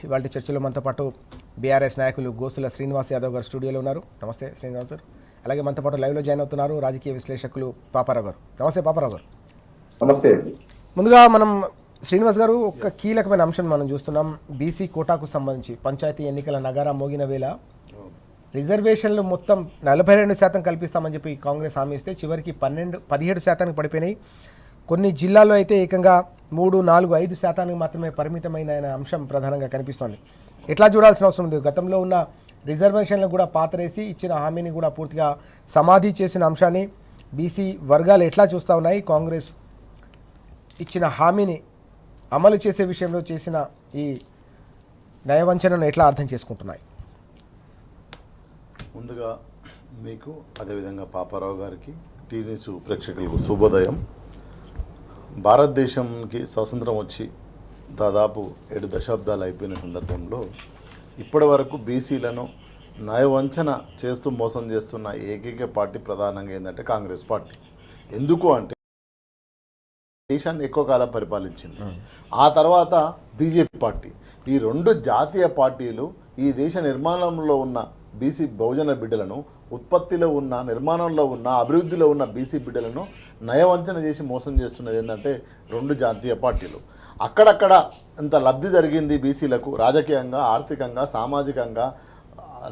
ఇవాళ చర్చలో మనతో పాటు బీఆర్ఎస్ నాయకులు గోసుల శ్రీనివాస్ యాదవ్ గారు స్టూడియోలో ఉన్నారు. నమస్తే శ్రీనివాస్ గారు. అలాగే మనతో పాటు లైవ్లో జాయిన్ అవుతున్నారు రాజకీయ విశ్లేషకులు పాపారావు గారు. నమస్తే పాపారావు గారు. నమస్తే. ముందుగా మనం శ్రీనివాస్ గారు ఒక కీలకమైన అంశం మనం చూస్తున్నాం. బీసీ కోటాకు సంబంధించి పంచాయతీ ఎన్నికల నగారా మోగిన వేళ రిజర్వేషన్లు మొత్తం 42% కల్పిస్తామని చెప్పి కాంగ్రెస్ హామీ ఇస్తే చివరికి 17% పడిపోయినాయి. కొన్ని జిల్లాల్లో అయితే ఏకంగా 3, 4, 5% మాత్రమే పరిమితమైన అంశం ప్రధానంగా కనిపిస్తోంది. ఎట్లా చూడాల్సిన అవసరం ఉంది? గతంలో ఉన్న రిజర్వేషన్లను కూడా పాతరేసి ఇచ్చిన హామీని కూడా పూర్తిగా సమాధి చేసిన అంశాన్ని బీసీ వర్గాలు ఎట్లా చూస్తూ ఉన్నాయి? కాంగ్రెస్ ఇచ్చిన హామీని అమలు చేసే విషయంలో చేసిన ఈ నయవంచనను ఎట్లా అర్థం చేసుకుంటున్నాయి? ముందుగా మీకు అదేవిధంగా పాపారావు గారికి, టీ న్యూస్ ప్రేక్షకులకు శుభోదయం. భారతదేశంకి స్వాతంత్రం వచ్చి దాదాపు 7 దశాబ్దాలు అయిపోయిన సందర్భంలో ఇప్పటి వరకు బీసీలను నయవంచన చేస్తూ మోసం చేస్తున్న ఏకైక పార్టీ ప్రధానంగా ఏంటంటే కాంగ్రెస్ పార్టీ. ఎందుకు అంటే దేశాన్ని ఎక్కువ కాలం పరిపాలించింది. ఆ తర్వాత బీజేపీ పార్టీ. ఈ 2 జాతీయ పార్టీలు ఈ దేశ నిర్మాణంలో ఉన్న బీసీ బహుజన బిడ్డలను, ఉత్పత్తిలో ఉన్న, నిర్మాణంలో ఉన్న, అభివృద్ధిలో ఉన్న బీసీ బిడ్డలను నయవంచన చేసి మోసం చేస్తున్నది ఏంటంటే 2 జాతీయ పార్టీలు. అక్కడక్కడ ఇంత లబ్ధి జరిగింది బీసీలకు, రాజకీయంగా, ఆర్థికంగా, సామాజికంగా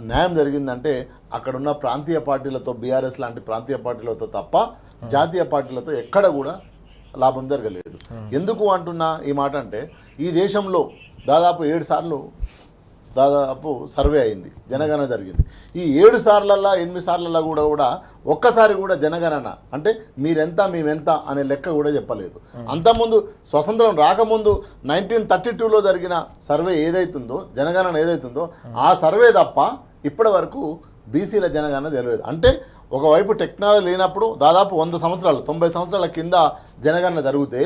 న్యాయం జరిగిందంటే అక్కడున్న ప్రాంతీయ పార్టీలతో, బీఆర్ఎస్ లాంటి ప్రాంతీయ పార్టీలతో తప్ప జాతీయ పార్టీలతో ఎక్కడ కూడా లాభం జరగలేదు. ఎందుకు అంటున్నా ఈ మాట అంటే ఈ దేశంలో దాదాపు 7 సార్లు సర్వే అయింది, జనగణన జరిగింది. ఈ 7 సార్లల్లో 8 సార్లలో కూడా ఒక్కసారి కూడా జనగణన అంటే మీరెంత మేమెంత అనే లెక్క కూడా చెప్పలేదు. అంతకుముందు స్వతంత్రం రాకముందు 1932లో జరిగిన సర్వే ఏదైతుందో, జనగణన ఏదైతుందో ఆ సర్వే తప్ప ఇప్పటి వరకు బీసీల జనగణన తెలియదు. అంటే ఒకవైపు టెక్నాలజీ లేనప్పుడు దాదాపు 100 సంవత్సరాలు 90 సంవత్సరాల కింద జనగణన జరిగితే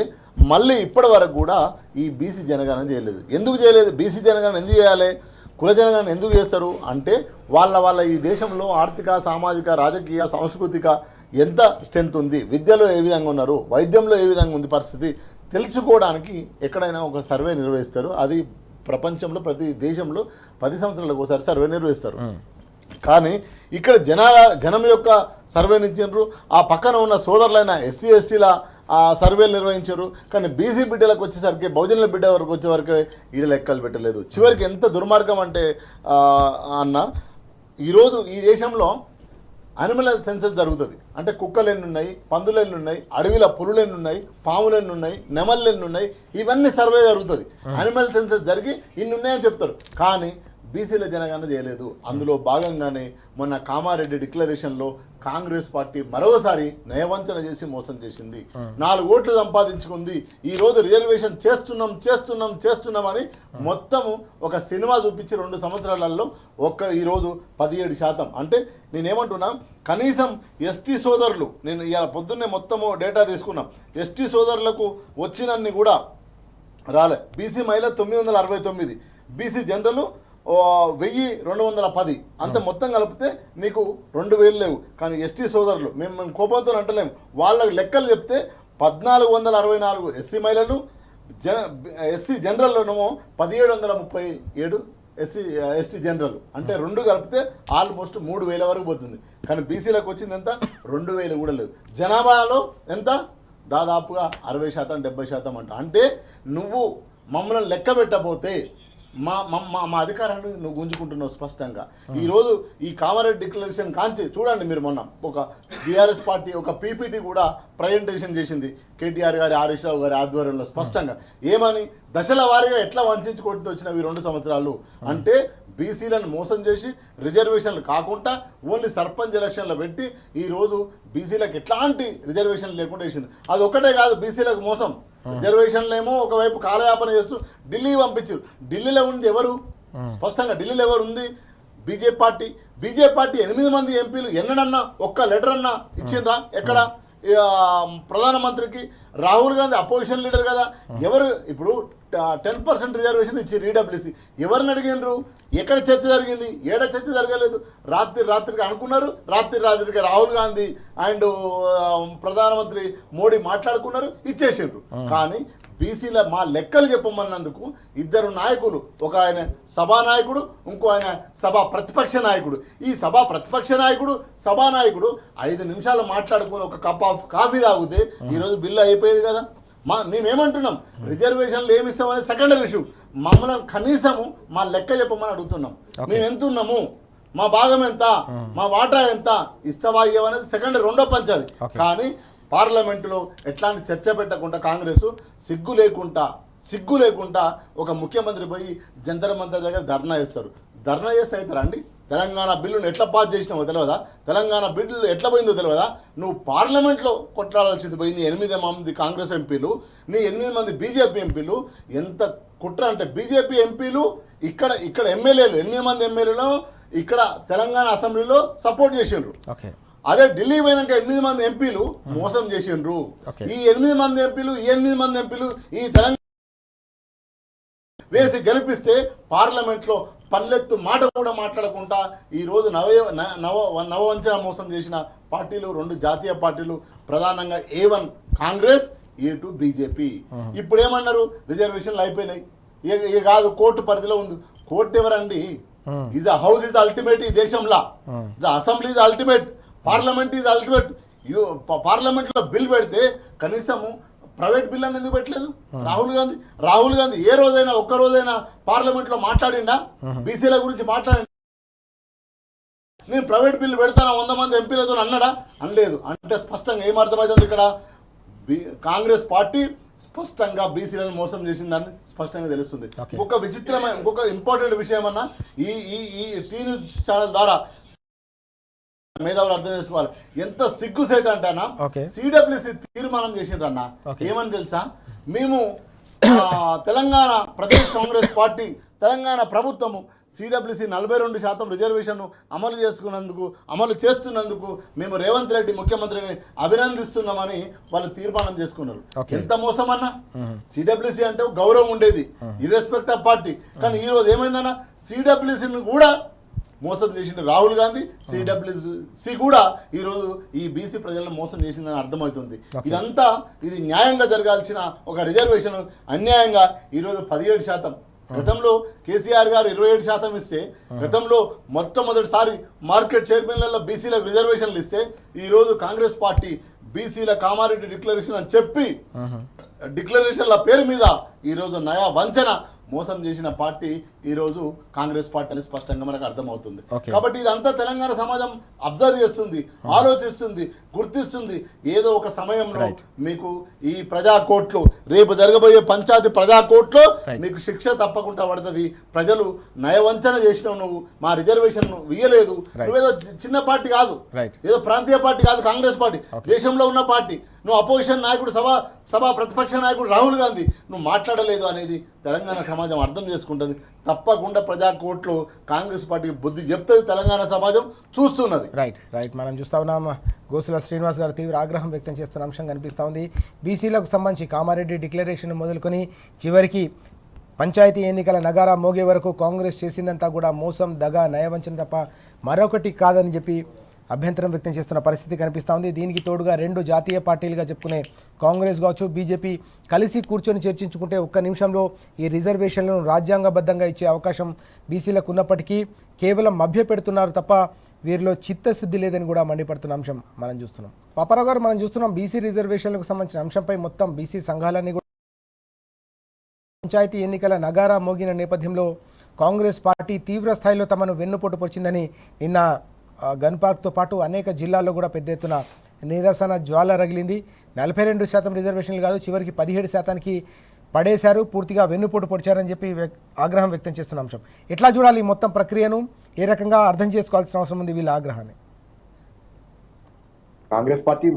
మళ్ళీ ఇప్పటి వరకు కూడా ఈ బీసీ జనగణన చేయలేదు. ఎందుకు చేయలేదు? బీసీ జనగణన ఎందుకు చేయాలి? కుల జనగణన ఎందుకు చేస్తారు అంటే వాళ్ళ ఈ దేశంలో ఆర్థిక, సామాజిక, రాజకీయ, సాంస్కృతిక ఎంత స్ట్రెంత్ ఉంది, విద్యలో ఏ విధంగా ఉన్నారు, వైద్యంలో ఏ విధంగా ఉంది పరిస్థితి తెలుసుకోవడానికి ఎక్కడైనా ఒక సర్వే నిర్వహిస్తారు. అది ప్రపంచంలో ప్రతి దేశంలో 10 సంవత్సరాలకు ఒకసారి సర్వే నిర్వహిస్తారు. కానీ ఇక్కడ జనం యొక్క సర్వే ఇచ్చిండ్రు. ఆ పక్కన ఉన్న సోదరులైన ఎస్సీ ఎస్టీల సర్వేలు నిర్వహించారు. కానీ బీసీ బిడ్డలకు వచ్చేసరికి, బహుజనుల బిడ్డ వరకు వచ్చేవరకు ఈడ లెక్కలు పెట్టలేదు. చివరికి ఎంత దుర్మార్గం అంటే అన్న, ఈరోజు ఈ దేశంలో అనిమల్ సెన్సస్ జరుగుతుంది. అంటే కుక్కలు ఎన్ని ఉన్నాయి, పందులు ఎన్ని ఉన్నాయి, అడవిలో పులులు ఎన్ని ఉన్నాయి, పాములు ఎన్ని ఉన్నాయి, నెమళ్ళు ఎన్ని ఉన్నాయి, ఇవన్నీ సర్వే జరుగుతుంది. అనిమల్ సెన్సస్ జరిగి ఇన్ని ఉన్నాయని చెప్తారు. కానీ బీసీల జనగణన చేయలేదు. అందులో భాగంగానే మొన్న కామారెడ్డి డిక్లరేషన్లో కాంగ్రెస్ పార్టీ మరోసారి నయవంచన చేసి మోసం చేసింది. 4 ఓట్లు సంపాదించుకుంది. ఈరోజు రిజర్వేషన్ చేస్తున్నామని మొత్తము ఒక సినిమా చూపించి 2 సంవత్సరాలలో ఈరోజు 17%. అంటే నేనేమంటున్నా, కనీసం ఎస్టీ సోదరులు, నేను ఇవాళ పొద్దున్నే మొత్తము డేటా తీసుకున్నాం, ఎస్టీ సోదరులకు వచ్చినన్ని కూడా రాలే. బీసీ మహిళ 969, బీసీ జనరల్ 1210, అంత మొత్తం కలిపితే నీకు 2000 లేవు. కానీ ఎస్టీ సోదరులు, మేము కోపంతో అంటలేము, వాళ్ళకి లెక్కలు చెప్తే 1464 ఎస్సీ మహిళలు, ఎస్సీ జనరల్లోనేమో 1737 ఎస్టీ జనరల్. అంటే 2 కలిపితే ఆల్మోస్ట్ 3000 వరకు పోతుంది. కానీ బీసీలకు వచ్చింది ఎంత? 2000 కూడా లేవు. జనాభాలో ఎంత? దాదాపుగా 60%, 70% అంట. అంటే నువ్వు మమ్మల్ని లెక్క పెట్టబోతే మా అధికారాన్ని నువ్వు గుంజుకుంటున్నావు స్పష్టంగా. ఈరోజు ఈ కామారెడ్డి డిక్లరేషన్ కాంచి చూడండి మీరు, మొన్న ఒక బీఆర్ఎస్ పార్టీ ఒక పీపీటీ కూడా ప్రజెంటేషన్ చేసింది కేటీఆర్ గారి, హరీష్ రావు గారి ఆధ్వర్యంలో స్పష్టంగా. ఏమని? దశల వారీగా ఎట్లా వంచుకుంటూ వచ్చినవి 2 సంవత్సరాలు అంటే బీసీలను మోసం చేసి రిజర్వేషన్లు కాకుండా ఓన్లీ సర్పంచ్ ఎలక్షన్లు పెట్టి ఈరోజు బీసీలకు ఎట్లాంటి రిజర్వేషన్లు లేకుండా వేసింది. అది ఒక్కటే కాదు బీసీలకు మోసం, రిజర్వేషన్లు ఏమో ఒకవైపు కాలయాపన చేస్తూ ఢిల్లీ పంపించారు. ఢిల్లీలో ఉంది ఎవరు? స్పష్టంగా ఢిల్లీలో ఎవరు ఉంది? బీజేపీ పార్టీ 8 మంది ఎంపీలు ఎన్నడన్నా ఒక్క లెటర్ అన్నా ఇచ్చిండ్రా? ఎక్కడ? ప్రధానమంత్రికి రాహుల్ గాంధీ అపోజిషన్ లీడర్ కదా, ఎవరు ఇప్పుడు 10% రిజర్వేషన్ ఇచ్చి ఈడబ్ల్యూసీ ఎవరిని అడిగినారు? ఎక్కడ చర్చ జరిగింది? ఏడ చర్చ జరగలేదు. రాత్రికి అనుకున్నారు, రాత్రికి రాహుల్ గాంధీ అండ్ ప్రధానమంత్రి మోడీ మాట్లాడుకున్నారు, ఇచ్చేసిండ్రు. కానీ బీసీల మా లెక్కలు చెప్పమన్నందుకు ఇద్దరు నాయకులు, ఒక ఆయన సభానాయకుడు, ఇంకో ఆయన సభా ప్రతిపక్ష నాయకుడు. ఈ సభా ప్రతిపక్ష నాయకుడు, సభానాయకుడు 5 నిమిషాలు మాట్లాడుకుని ఒక కప్ ఆఫ్ కాఫీ తాగితే ఈరోజు బిల్లు అయిపోయేది కదా. మేమేమంటున్నాం, రిజర్వేషన్లు ఏమి ఇస్తామని సెకండరీ ఇష్యూ. మమ్మల్ని కనీసము మా లెక్క చెప్పమని అడుగుతున్నాం. మేము ఎంత ఉన్నాము, మా భాగం ఎంత, మా వాటా ఎంత, ఇస్తావా ఇవ్వనేది సెకండరీ, రెండో పంచాది. కానీ పార్లమెంటులో ఎట్లాంటి చర్చ పెట్టకుండా కాంగ్రెస్ సిగ్గు లేకుండా ఒక ముఖ్యమంత్రి పోయి జంతర్ మంతర్ దగ్గర ధర్నా చేస్తారు. ధర్నా చేస్తే అవుతారా అండి? తెలంగాణ బిల్లును ఎట్లా పాస్ చేసినావో తెలియదా? తెలంగాణ బిల్లు ఎట్లా పోయిందో తెలియదా? నువ్వు పార్లమెంట్లో కొట్లాడాల్సింది పోయి నీ 8 మంది కాంగ్రెస్ ఎంపీలు, నీ 8 మంది బీజేపీ ఎంపీలు. ఎంత కుట్ర అంటే బీజేపీ ఎంపీలు ఇక్కడ ఎమ్మెల్యేలు 8 మంది ఎమ్మెల్యేలు ఇక్కడ తెలంగాణ అసెంబ్లీలో సపోర్ట్ చేసిండ్రు. అదే ఢిల్లీ పోయినాక 8 మంది ఎంపీలు మోసం చేసిండ్రు. ఈ 8 మంది ఎంపీలు ఈ తెలంగాణ వేసి గెలిపిస్తే పార్లమెంట్లో పల్లెత్తు మాట కూడా మాట్లాడకుండా ఈరోజు నవవంచన మోసం చేసిన పార్టీలు 2 జాతీయ పార్టీలు, ప్రధానంగా A1 కాంగ్రెస్, A2 బీజేపీ. ఇప్పుడు ఏమన్నారు, రిజర్వేషన్లు అయిపోయినాయి, ఇక కాదు కోర్టు పరిధిలో ఉంది. కోర్టు ఎవరండి? ఈజ్ హౌస్ ఈజ్ అల్టిమేట్ ఈ దేశంలో, assembly is ultimate, parliament is ultimate. పార్లమెంట్లో బిల్ పెడితే కనీసము ప్రైవేట్ బిల్ అని ఎందుకు పెట్టలేదు? రాహుల్ గాంధీ ఏ రోజైనా ఒక్క రోజైనా పార్లమెంట్లో మాట్లాడిండా? బీసీల గురించి మాట్లాడిండా? నేను ప్రైవేట్ బిల్లు పెడతాను 100 మంది ఎంపీలతో అన్నాడా? అనలేదు. అంటే స్పష్టంగా ఏమర్థమవుతుంది ఇక్కడ, కాంగ్రెస్ పార్టీ స్పష్టంగా బీసీలను మోసం చేసిందని స్పష్టంగా తెలుస్తుంది. ఇంకొక ఇంపార్టెంట్ విషయం అన్నా, ఈ టీ న్యూస్ ఛానల్ ద్వారా మేధావులు అర్థం చేసుకోవాలి. ఎంత సిగ్గుసేట అంటానా, సిడబ్ల్యూసి తీర్మానం చేసిండ్రన్నా. ఏమని తెలుసా, మేము తెలంగాణ ప్రదేశ్ కాంగ్రెస్ పార్టీ, తెలంగాణ ప్రభుత్వము సిడబ్ల్యూసి 42% రిజర్వేషన్ అమలు చేస్తున్నందుకు మేము రేవంత్ రెడ్డి ముఖ్యమంత్రిని అభినందిస్తున్నామని వాళ్ళు తీర్మానం చేసుకున్నారు. ఎంత మోసం అన్నా. సిడబ్ల్యూసి అంటే గౌరవం ఉండేది ఇర్రెస్పెక్ట్ ఆఫ్ పార్టీ. కానీ ఈరోజు ఏమైందన్నా, సిడబ్ల్యూసిని కూడా మోసం చేసిండు రాహుల్ గాంధీ. సిడబ్ల్యూసి కూడా ఈరోజు ఈ బీసీ ప్రజలను మోసం చేసిందని అర్థమవుతుంది. ఇది న్యాయంగా జరగాల్సిన ఒక రిజర్వేషన్ అన్యాయంగా ఈరోజు 17%. గతంలో కేసీఆర్ గారు 27% ఇస్తే, గతంలో మొట్టమొదటిసారి మార్కెట్ చైర్మన్లలో బీసీలకు రిజర్వేషన్లు ఇస్తే, ఈరోజు కాంగ్రెస్ పార్టీ బీసీల కామారెడ్డి డిక్లరేషన్ అని చెప్పి డిక్లరేషన్ల పేరు మీద ఈరోజు నయా వంచన మోసం చేసిన పార్టీ ఈరోజు కాంగ్రెస్ పార్టీ అని స్పష్టంగా మనకు అర్థమవుతుంది. కాబట్టి ఇదంతా తెలంగాణ సమాజం అబ్జర్వ్ చేస్తుంది, ఆలోచిస్తుంది, గుర్తిస్తుంది. ఏదో ఒక సమయంలో మీకు ఈ ప్రజా కోర్టులో, రేపు జరగబోయే పంచాయతీ ప్రజా కోర్టులో మీకు శిక్ష తప్పకుండా పడుతుంది. ప్రజలు నయవంచన చేసినావు, నువ్వు మా రిజర్వేషన్ ఇయ్యలేదు, నువ్వేదో చిన్న పార్టీ కాదు, ఏదో ప్రాంతీయ పార్టీ కాదు, కాంగ్రెస్ పార్టీ దేశంలో ఉన్న పార్టీ. నువ్వు అపోజిషన్ నాయకుడు, సభా ప్రతిపక్ష నాయకుడు రాహుల్ గాంధీ, నువ్వు మాట్లాడలేదు అనేది తెలంగాణ సమాజం అర్థం చేసుకుంటుంది. తప్పకుండా ప్రజా కోర్టులో కాంగ్రెస్ పార్టీకి బుద్ధి చెప్తుంది, తెలంగాణ సమాజం చూస్తున్నది. రైట్ మనం చూస్తా ఉన్నాం. గోసుల శ్రీనివాస్ గారు తీవ్ర ఆగ్రహం వ్యక్తం చేస్తున్న అంశం కనిపిస్తూ ఉంది. బీసీలకు సంబంధించి కామారెడ్డి డిక్లరేషన్ మొదలుకొని చివరికి పంచాయతీ ఎన్నికల నగారా మోగే వరకు కాంగ్రెస్ చేసిందంతా కూడా మోసం, దగా, నయవంచన తప్ప మరొకటి కాదని చెప్పి అభ్యంతరం వ్యక్తం చేస్తున్న పరిస్థితి కనిపిస్తూ ఉంది. దీనికి తోడుగా 2 జాతీయ పార్టీలుగా చెప్పుకునే కాంగ్రెస్ కావచ్చు, బీజేపీ కలిసి కూర్చొని చర్చించుకుంటే ఒక్క నిమిషంలో ఈ రిజర్వేషన్లను రాజ్యాంగబద్ధంగా ఇచ్చే అవకాశం బీసీలకు ఉన్నప్పటికీ కేవలం మభ్యపెడుతున్నారు తప్ప వీరిలో చిత్తశుద్ధి లేదని కూడా మండిపడుతున్న అంశం మనం చూస్తున్నాం. పాపారావు గారు, మనం చూస్తున్నాం బీసీ రిజర్వేషన్లకు సంబంధించిన అంశంపై మొత్తం బీసీ సంఘాలన్నీ కూడా పంచాయతీ ఎన్నికల నగారా మోగిన నేపథ్యంలో కాంగ్రెస్ పార్టీ తీవ్ర స్థాయిలో తమను వెన్నుపోటు పొడిచిందని నిన్న గన్ పార్క్తో పాటు అనేక జిల్లాల్లో కూడా పెద్ద ఎత్తున నిరసన జ్వాల రగిలింది. 42% రిజర్వేషన్లు కాదు, చివరికి 17%కి పడేశారు, పూర్తిగా వెన్నుపోటు పొడిచారని చెప్పి ఆగ్రహం వ్యక్తం చేస్తున్న అంశం. ఎట్లా చూడాలి ఈ మొత్తం ప్రక్రియను, ఏ రకంగా అర్థం చేసుకోవాల్సిన అవసరం ఉంది వీళ్ళ ఆగ్రహాన్ని? కాంగ్రెస్ పార్టీ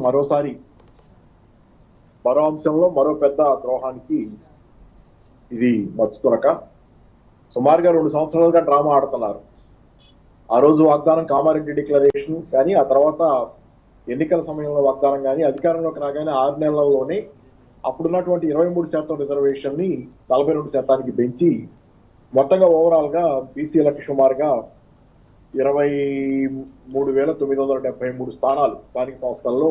మరో అంశంలో మరో పెద్ద ద్రోహానికి ఇది మచ్చుతునక సుమారుగా 2 సంవత్సరాలుగా డ్రామా ఆడుతున్నారు. ఆ రోజు వాగ్దానం కామారెడ్డి డిక్లరేషన్ కానీ, ఆ తర్వాత ఎన్నికల సమయంలో వాగ్దానం కానీ, అధికారంలోకి రాగానే 6 నెలల్లోనే అప్పుడున్నటువంటి 23% రిజర్వేషన్ ని 42%కి పెంచి మొత్తంగా ఓవరాల్ గా బీసీలకు సుమారుగా 23,973 స్థానాలు స్థానిక సంస్థల్లో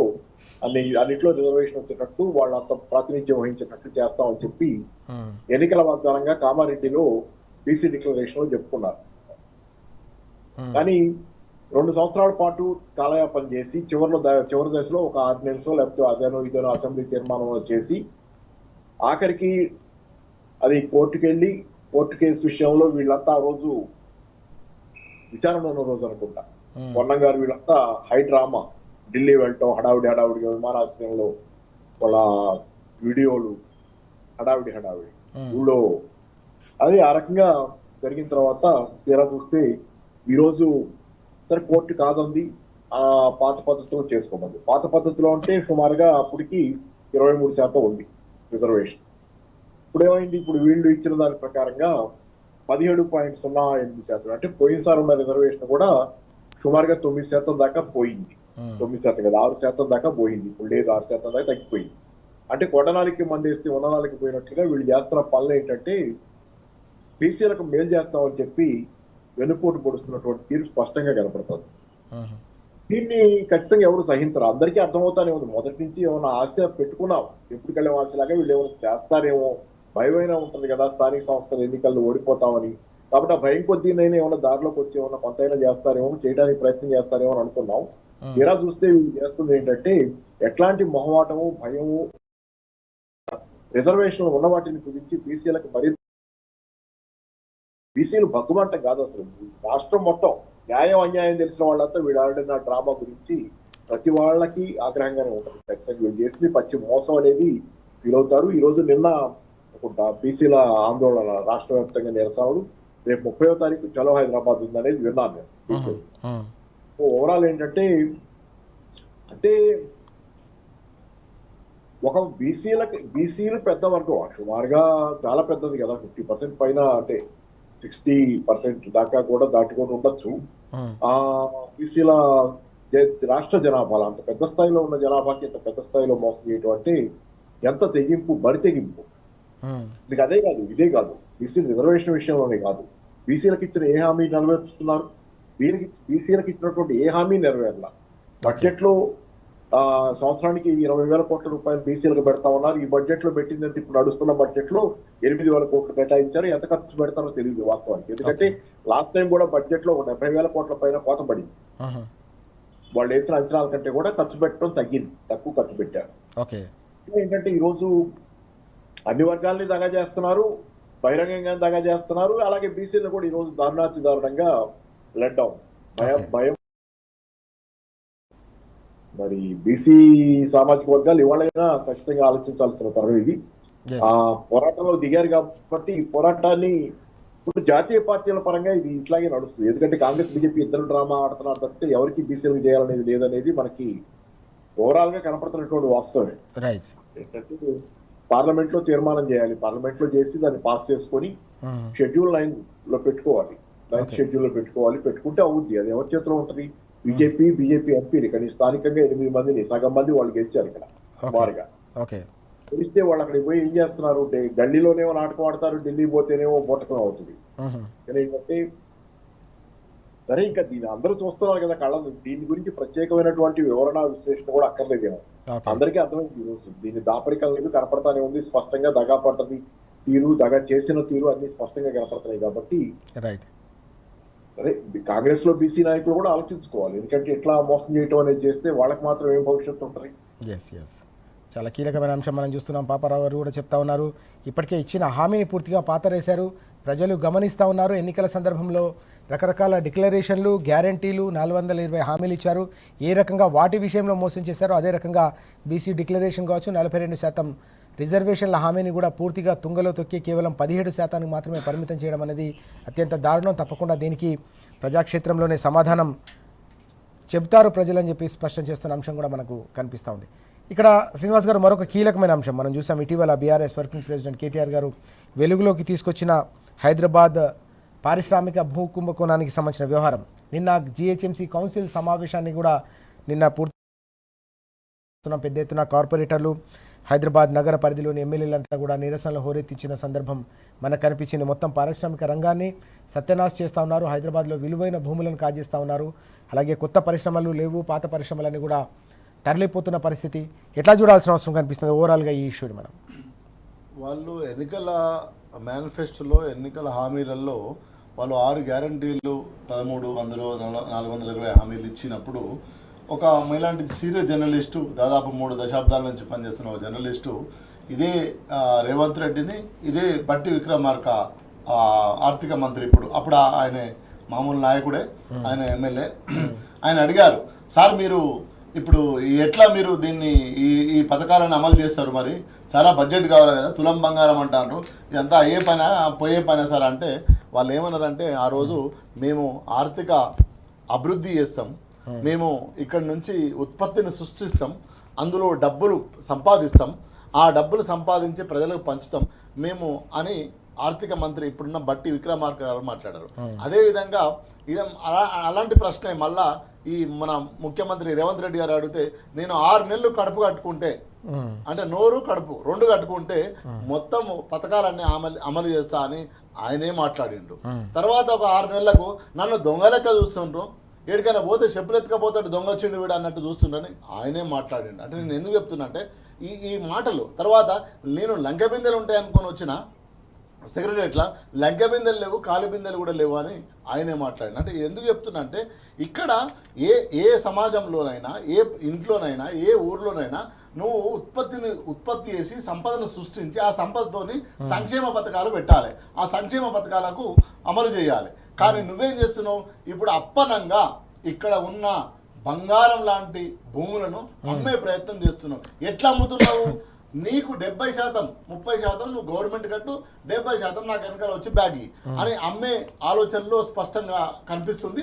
అన్నిట్లో రిజర్వేషన్ వచ్చేటట్టు వాళ్ళంత ప్రాతినిధ్యం వహించేటట్టు చేస్తామని చెప్పి ఎన్నికల వాగ్దానంగా కామారెడ్డిలో బీసీ డిక్లరేషన్ లో చెప్పుకున్నారు. కానీ 2 సంవత్సరాల పాటు కాలయాపన చేసి చివరి దశలో ఒక ఆర్డినెన్స్ లేకపోతే అదేనో ఇదేనో అసెంబ్లీ తీర్మానం చేసి ఆఖరికి అది కోర్టుకెళ్ళి కోర్టు కేసు విషయంలో వీళ్ళంతా ఆ రోజు విచారణ ఉన్న రోజు అనుకుంటా పొన్నం గారు వీళ్ళంతా హై డ్రామా ఢిల్లీ వెళ్ళటం హడావిడిగా విమానాశ్రయంలో వాళ్ళ వీడియోలు హడావిడి ఊళ్ళో అది ఆ రకంగా జరిగిన తర్వాత తీరా చూస్తే ఈరోజు సరే కోర్టు కాదంది ఆ పాత పద్ధతిలో చేసుకోమంది. పాత పద్ధతిలో అంటే సుమారుగా అప్పటికి 23% ఉంది రిజర్వేషన్. ఇప్పుడు ఏమైంది, ఇప్పుడు వీళ్ళు ఇచ్చిన దాని ప్రకారంగా 17.08%, అంటే పోయినసారి ఉన్న రిజర్వేషన్ కూడా సుమారుగా 9% దాకా పోయింది. 9% కదా 6% దాకా పోయింది. ఇప్పుడు లేదు 6% దాకా తగ్గిపోయింది. అంటే కొడనాలికి మందేస్తే ఉన్ననాలికి పోయినట్లుగా వీళ్ళు చేస్తున్న పనులు ఏంటంటే బీసీలకు మేలు చేస్తామని చెప్పి వెనుపోటు పొడుస్తున్నటువంటి తీరు స్పష్టంగా కనపడుతుంది. దీన్ని ఖచ్చితంగా ఎవరు సహించరు. అందరికీ అర్థమవుతానే ఉంది. మొదటి నుంచి ఏమైనా ఆశ పెట్టుకున్నాం, ఎప్పటికెళ్ళే ఆశలాగా వీళ్ళు ఏమైనా చేస్తారేమో భయమైనా ఉంటుంది కదా, స్థానిక సంస్థల ఎన్నికల్లో ఓడిపోతామని. కాబట్టి ఆ భయం కొద్దీనైనా ఏమైనా దారిలోకి వచ్చి ఏమైనా కొంతైనా చేస్తారేమో, చేయడానికి ప్రయత్నం చేస్తారేమో అని అనుకున్నాం. తీరా చూస్తే వీళ్ళు చేస్తుంది ఏంటంటే ఎట్లాంటి మొహమాటము భయము రిజర్వేషన్లు ఉన్న వాటిని గురించి బీసీలకు మరీ బీసీలు భగ్గుమంట కాదు అసలు. రాష్ట్రం మొత్తం న్యాయం అన్యాయం తెలిసిన వాళ్ళంతా వీడు ఆడిన డ్రామా గురించి ప్రతి వాళ్ళకి ఆగ్రహంగానే ఉంటుంది. ఖచ్చితంగా వీళ్ళు చేసింది పచ్చి మోసం అనేది ఫీల్ అవుతారు. ఈ రోజు నిన్న బీసీల ఆందోళన రాష్ట్ర వ్యాప్తంగా నిరసనలు, రేపు 30వ తారీఖు చలో హైదరాబాద్ ఉందనేది విన్నాను నేను. ఓవరాల్ ఏంటంటే అంటే ఒక బీసీలు పెద్ద వర్గం సుమారుగా చాలా పెద్దది కదా, 50% పైన, అంటే 60% దాకా కూడా దాటుకొని ఉండొచ్చు. ఆ బీసీల రాష్ట్ర జనాభాలో అంత పెద్ద స్థాయిలో ఉన్న జనాభాకి ఇంత పెద్ద స్థాయిలో మోసం చేయటం అంటే ఎంత తెగింపు, బరి తెగింపు. మీకు అదే కాదు ఇదే కాదు, బీసీ రిజర్వేషన్ విషయంలోనే కాదు, బీసీలకు ఇచ్చిన ఏ హామీ నెరవేరుస్తున్నారు, బీసీలకు ఇచ్చినటువంటి ఏ హామీ నెరవేరలా. బడ్జెట్ లో సంవత్సరానికి 20,000 కోట్ల రూపాయలు బీసీలకు పెడతా ఉన్నారు. ఈ బడ్జెట్ లో పెట్టిందంటే ఇప్పుడు నడుస్తున్న బడ్జెట్ లో 8,000 కోట్లు కేటాయించారు. ఎంత ఖర్చు పెడతారో తెలియదు వాస్తవానికి. ఎందుకంటే లాస్ట్ టైం కూడా బడ్జెట్ లో 70,000 కోట్ల పైన కోత పడింది. వాళ్ళు వేసిన అంచనాల కంటే కూడా ఖర్చు పెట్టడం తగ్గింది, తక్కువ ఖర్చు పెట్టారు. ఏంటంటే ఈ రోజు అన్ని వర్గాల్ని దగా చేస్తున్నారు, బహిరంగంగా దగా చేస్తున్నారు. అలాగే బీసీలను కూడా ఈ రోజు దారుణాతి దారుణంగా లెట్ డౌన్, భయం. మరి బీసీ సామాజిక వర్గాలు ఇవాళైనా ఖచ్చితంగా ఆలోచించాల్సిన తరం ఇది. ఆ పోరాటంలో దిగారు కాబట్టి ఈ పోరాటాన్ని ఇప్పుడు జాతీయ పార్టీల పరంగా ఇది ఇట్లాగే నడుస్తుంది. ఎందుకంటే కాంగ్రెస్ బీజేపీ ఇద్దరు డ్రామా ఆడుతున్నారు తప్పితే ఎవరికి బీసీలు చేయాలనేది లేదనేది మనకి ఓవరాల్ గా కనపడుతున్నటువంటి వాస్తవమే. ఏంటంటే పార్లమెంట్ లో తీర్మానం చేయాలి, పార్లమెంట్ లో చేసి దాన్ని పాస్ చేసుకొని షెడ్యూల్ 9 లో పెట్టుకోవాలి, 9th షెడ్యూల్ లో పెట్టుకుంటే అవుద్ది. అది ఎవరి చేతిలో ఉంటుంది? బీజేపీ ఎంపీలు కానీ స్థానికంగా 8 మందిని, సగం మంది వాళ్ళు గెలిచారు ఇక్కడ సుమారుగా. గెలిస్తే వాళ్ళు అక్కడికి పోయి ఏం చేస్తున్నారు, గల్లీలోనేమో నాటకం ఆడతారు, ఢిల్లీ పోతేనేమో బోటకం అవుతుంది. కానీ ఏంటంటే సరే ఇంకా దీన్ని అందరూ చూస్తున్నారు కదా కళ్ళ, దీని గురించి ప్రత్యేకమైనటువంటి వివరణ విశ్లేషణ కూడా అక్కర్లేదేమో, అందరికీ అర్థమైంది. ఈ రోజు దీన్ని దాపరికం లేదు, కనపడతానే ఉంది స్పష్టంగా. దగా పడ్డది తీరు, దగా చేసిన తీరు అన్ని స్పష్టంగా కనపడుతున్నాయి. కాబట్టి సరే కాంగ్రెస్ లో బీసీ నాయకులు కూడా ఆలోచించుకోవాలి. ఎందుకంటే ఎట్లా మోసం చేయటం అనేది చేస్తే వాళ్ళకి మాత్రం ఏం భవిష్యత్తు ఉంటుంది. చాలా కీలకమైన అంశం మనం చూస్తున్నాం. పాపారావు గారు కూడా చెప్తా ఉన్నారు, ఇప్పటికే ఇచ్చిన హామీని పూర్తిగా పాతరేశారు, ప్రజలు గమనిస్తూ ఉన్నారు. ఎన్నికల సందర్భంలో రకరకాల డిక్లరేషన్లు, గ్యారంటీలు, 420 హామీలు ఇచ్చారు. ఏ రకంగా వాటి విషయంలో మోసం చేశారో అదే రకంగా బీసీ డిక్లరేషన్ కావచ్చు, 42% రిజర్వేషన్ల హామీని కూడా పూర్తిగా తుంగలో తొక్కి కేవలం 17% మాత్రమే పరిమితం చేయడం అనేది అత్యంత దారుణం. తప్పకుండా దీనికి ప్రజాక్షేత్రంలోనే సమాధానం చెబుతారు ప్రజలని చెప్పి స్పష్టం చేస్తున్న అంశం కూడా మనకు కనిపిస్తూ ఉంది. ఇక్కడ శ్రీనివాస్ గారు మరొక కీలకమైన అంశం మనం చూసాం. ఇటీవల బీఆర్ఎస్ వర్కింగ్ ప్రెసిడెంట్ కేటీఆర్ గారు వెలుగులోకి తీసుకొచ్చిన హైదరాబాద్ పారిశ్రామిక భూ కుంభకోణానికి సంబంధించిన వ్యవహారం. నిన్న జిహెచ్ఎంసీ కౌన్సిల్ సమావేశాన్ని కూడా నిన్న పూర్తి పెద్ద ఎత్తున కార్పొరేటర్లు హైదరాబాద్ నగర పరిధిలోని ఎమ్మెల్యేలంతా కూడా నిరసనలు హోరెత్తించిన సందర్భం మనకు కనిపించింది. మొత్తం పారిశ్రామిక రంగాన్ని సత్యనాశ చేస్తూ ఉన్నారు. హైదరాబాద్లో విలువైన భూములను కాజేస్తూ ఉన్నారు. అలాగే కొత్త పరిశ్రమలు లేవు, పాత పరిశ్రమలన్నీ కూడా తరలిపోతున్న పరిస్థితి. ఎట్లా చూడాల్సిన అవసరం కనిపిస్తుంది ఓవరాల్గా ఈ ఇష్యూని మనం? వాళ్ళు ఎన్నికల మేనిఫెస్టోలో ఎన్నికల హామీలలో వాళ్ళు 6 గ్యారంటీలు 13 అందులో 420 హామీలు ఇచ్చినప్పుడు ఒక ఇలాంటి సీరియస్ జర్నలిస్టు దాదాపు 3 దశాబ్దాల నుంచి పనిచేస్తున్న ఒక జర్నలిస్టు ఇదే రేవంత్ రెడ్డిని ఇదే బట్టి విక్రమార్క ఆర్థిక మంత్రి అప్పుడు ఆయన మామూలు నాయకుడే, ఆయన ఎమ్మెల్యే, ఆయన అడిగారు, సార్ మీరు ఇప్పుడు ఎట్లా మీరు దీన్ని ఈ పథకాలను అమలు చేస్తారు, మరి చాలా బడ్జెట్ కావాలి కదా, తులం బంగారం అంటారు, ఇదంతా అయ్యే పని పోయే పని సార్ అంటే వాళ్ళు ఏమన్నారంటే ఆ రోజు మేము ఆర్థిక అభివృద్ధి చేస్తాం, మేము ఇక్కడ నుంచి ఉత్పత్తిని సృష్టిస్తాం, అందులో డబ్బులు సంపాదిస్తాం, ఆ డబ్బులు సంపాదించి ప్రజలకు పంచుతాం మేము అని ఆర్థిక మంత్రి ఇప్పుడున్న బట్టి విక్రమార్క గారు మాట్లాడారు. అదేవిధంగా అలాంటి ప్రశ్న మళ్ళా ఈ మన ముఖ్యమంత్రి రేవంత్ రెడ్డి గారు అడిగితే నేను 6 నెలలు కడుపు కట్టుకుంటే అంటే నోరు కడుపు 2 కట్టుకుంటే మొత్తం పథకాలన్నీ అమలు చేస్తా అని ఆయనే మాట్లాడిండు. తర్వాత ఒక 6 నెలలకు నన్ను దొంగ లెక్క చూస్తుండ్రు, ఎక్కడికైనా పోతే చెప్పులు ఎత్తుకపోతాడు దొంగ వచ్చిండు వీడు అన్నట్టు చూస్తుండని ఆయనే మాట్లాడిండు. అంటే నేను ఎందుకు చెప్తున్నా అంటే ఈ మాటలు తర్వాత నేను లంక బిందెలు ఉంటాయి అనుకొని వచ్చిన సెక్రటరీట్లా లంక బిందెలు లేవు, కాలి బిందెలు కూడా లేవు అని ఆయనే మాట్లాడిన. అంటే ఎందుకు చెప్తున్నా అంటే ఇక్కడ ఏ సమాజంలోనైనా, ఏ ఇంట్లోనైనా, ఏ ఊర్లోనైనా నువ్వు ఉత్పత్తి చేసి సంపదను సృష్టించి ఆ సంపదతోని సంక్షేమ పథకాలు పెట్టాలి, ఆ సంక్షేమ పథకాలకు అమలు చేయాలి. కానీ నువ్వేం చేస్తున్నావు, ఇప్పుడు అప్పనంగా ఇక్కడ ఉన్న బంగారం లాంటి భూములను అమ్మే ప్రయత్నం చేస్తున్నావు. ఎట్లా అమ్ముతున్నావు? నీకు 70%, 30% నువ్వు గవర్నమెంట్ కట్టు, 70% నాకు వెనకాల వచ్చి బ్యాగ్ అని అమ్మే ఆలోచనలో స్పష్టంగా కనిపిస్తుంది.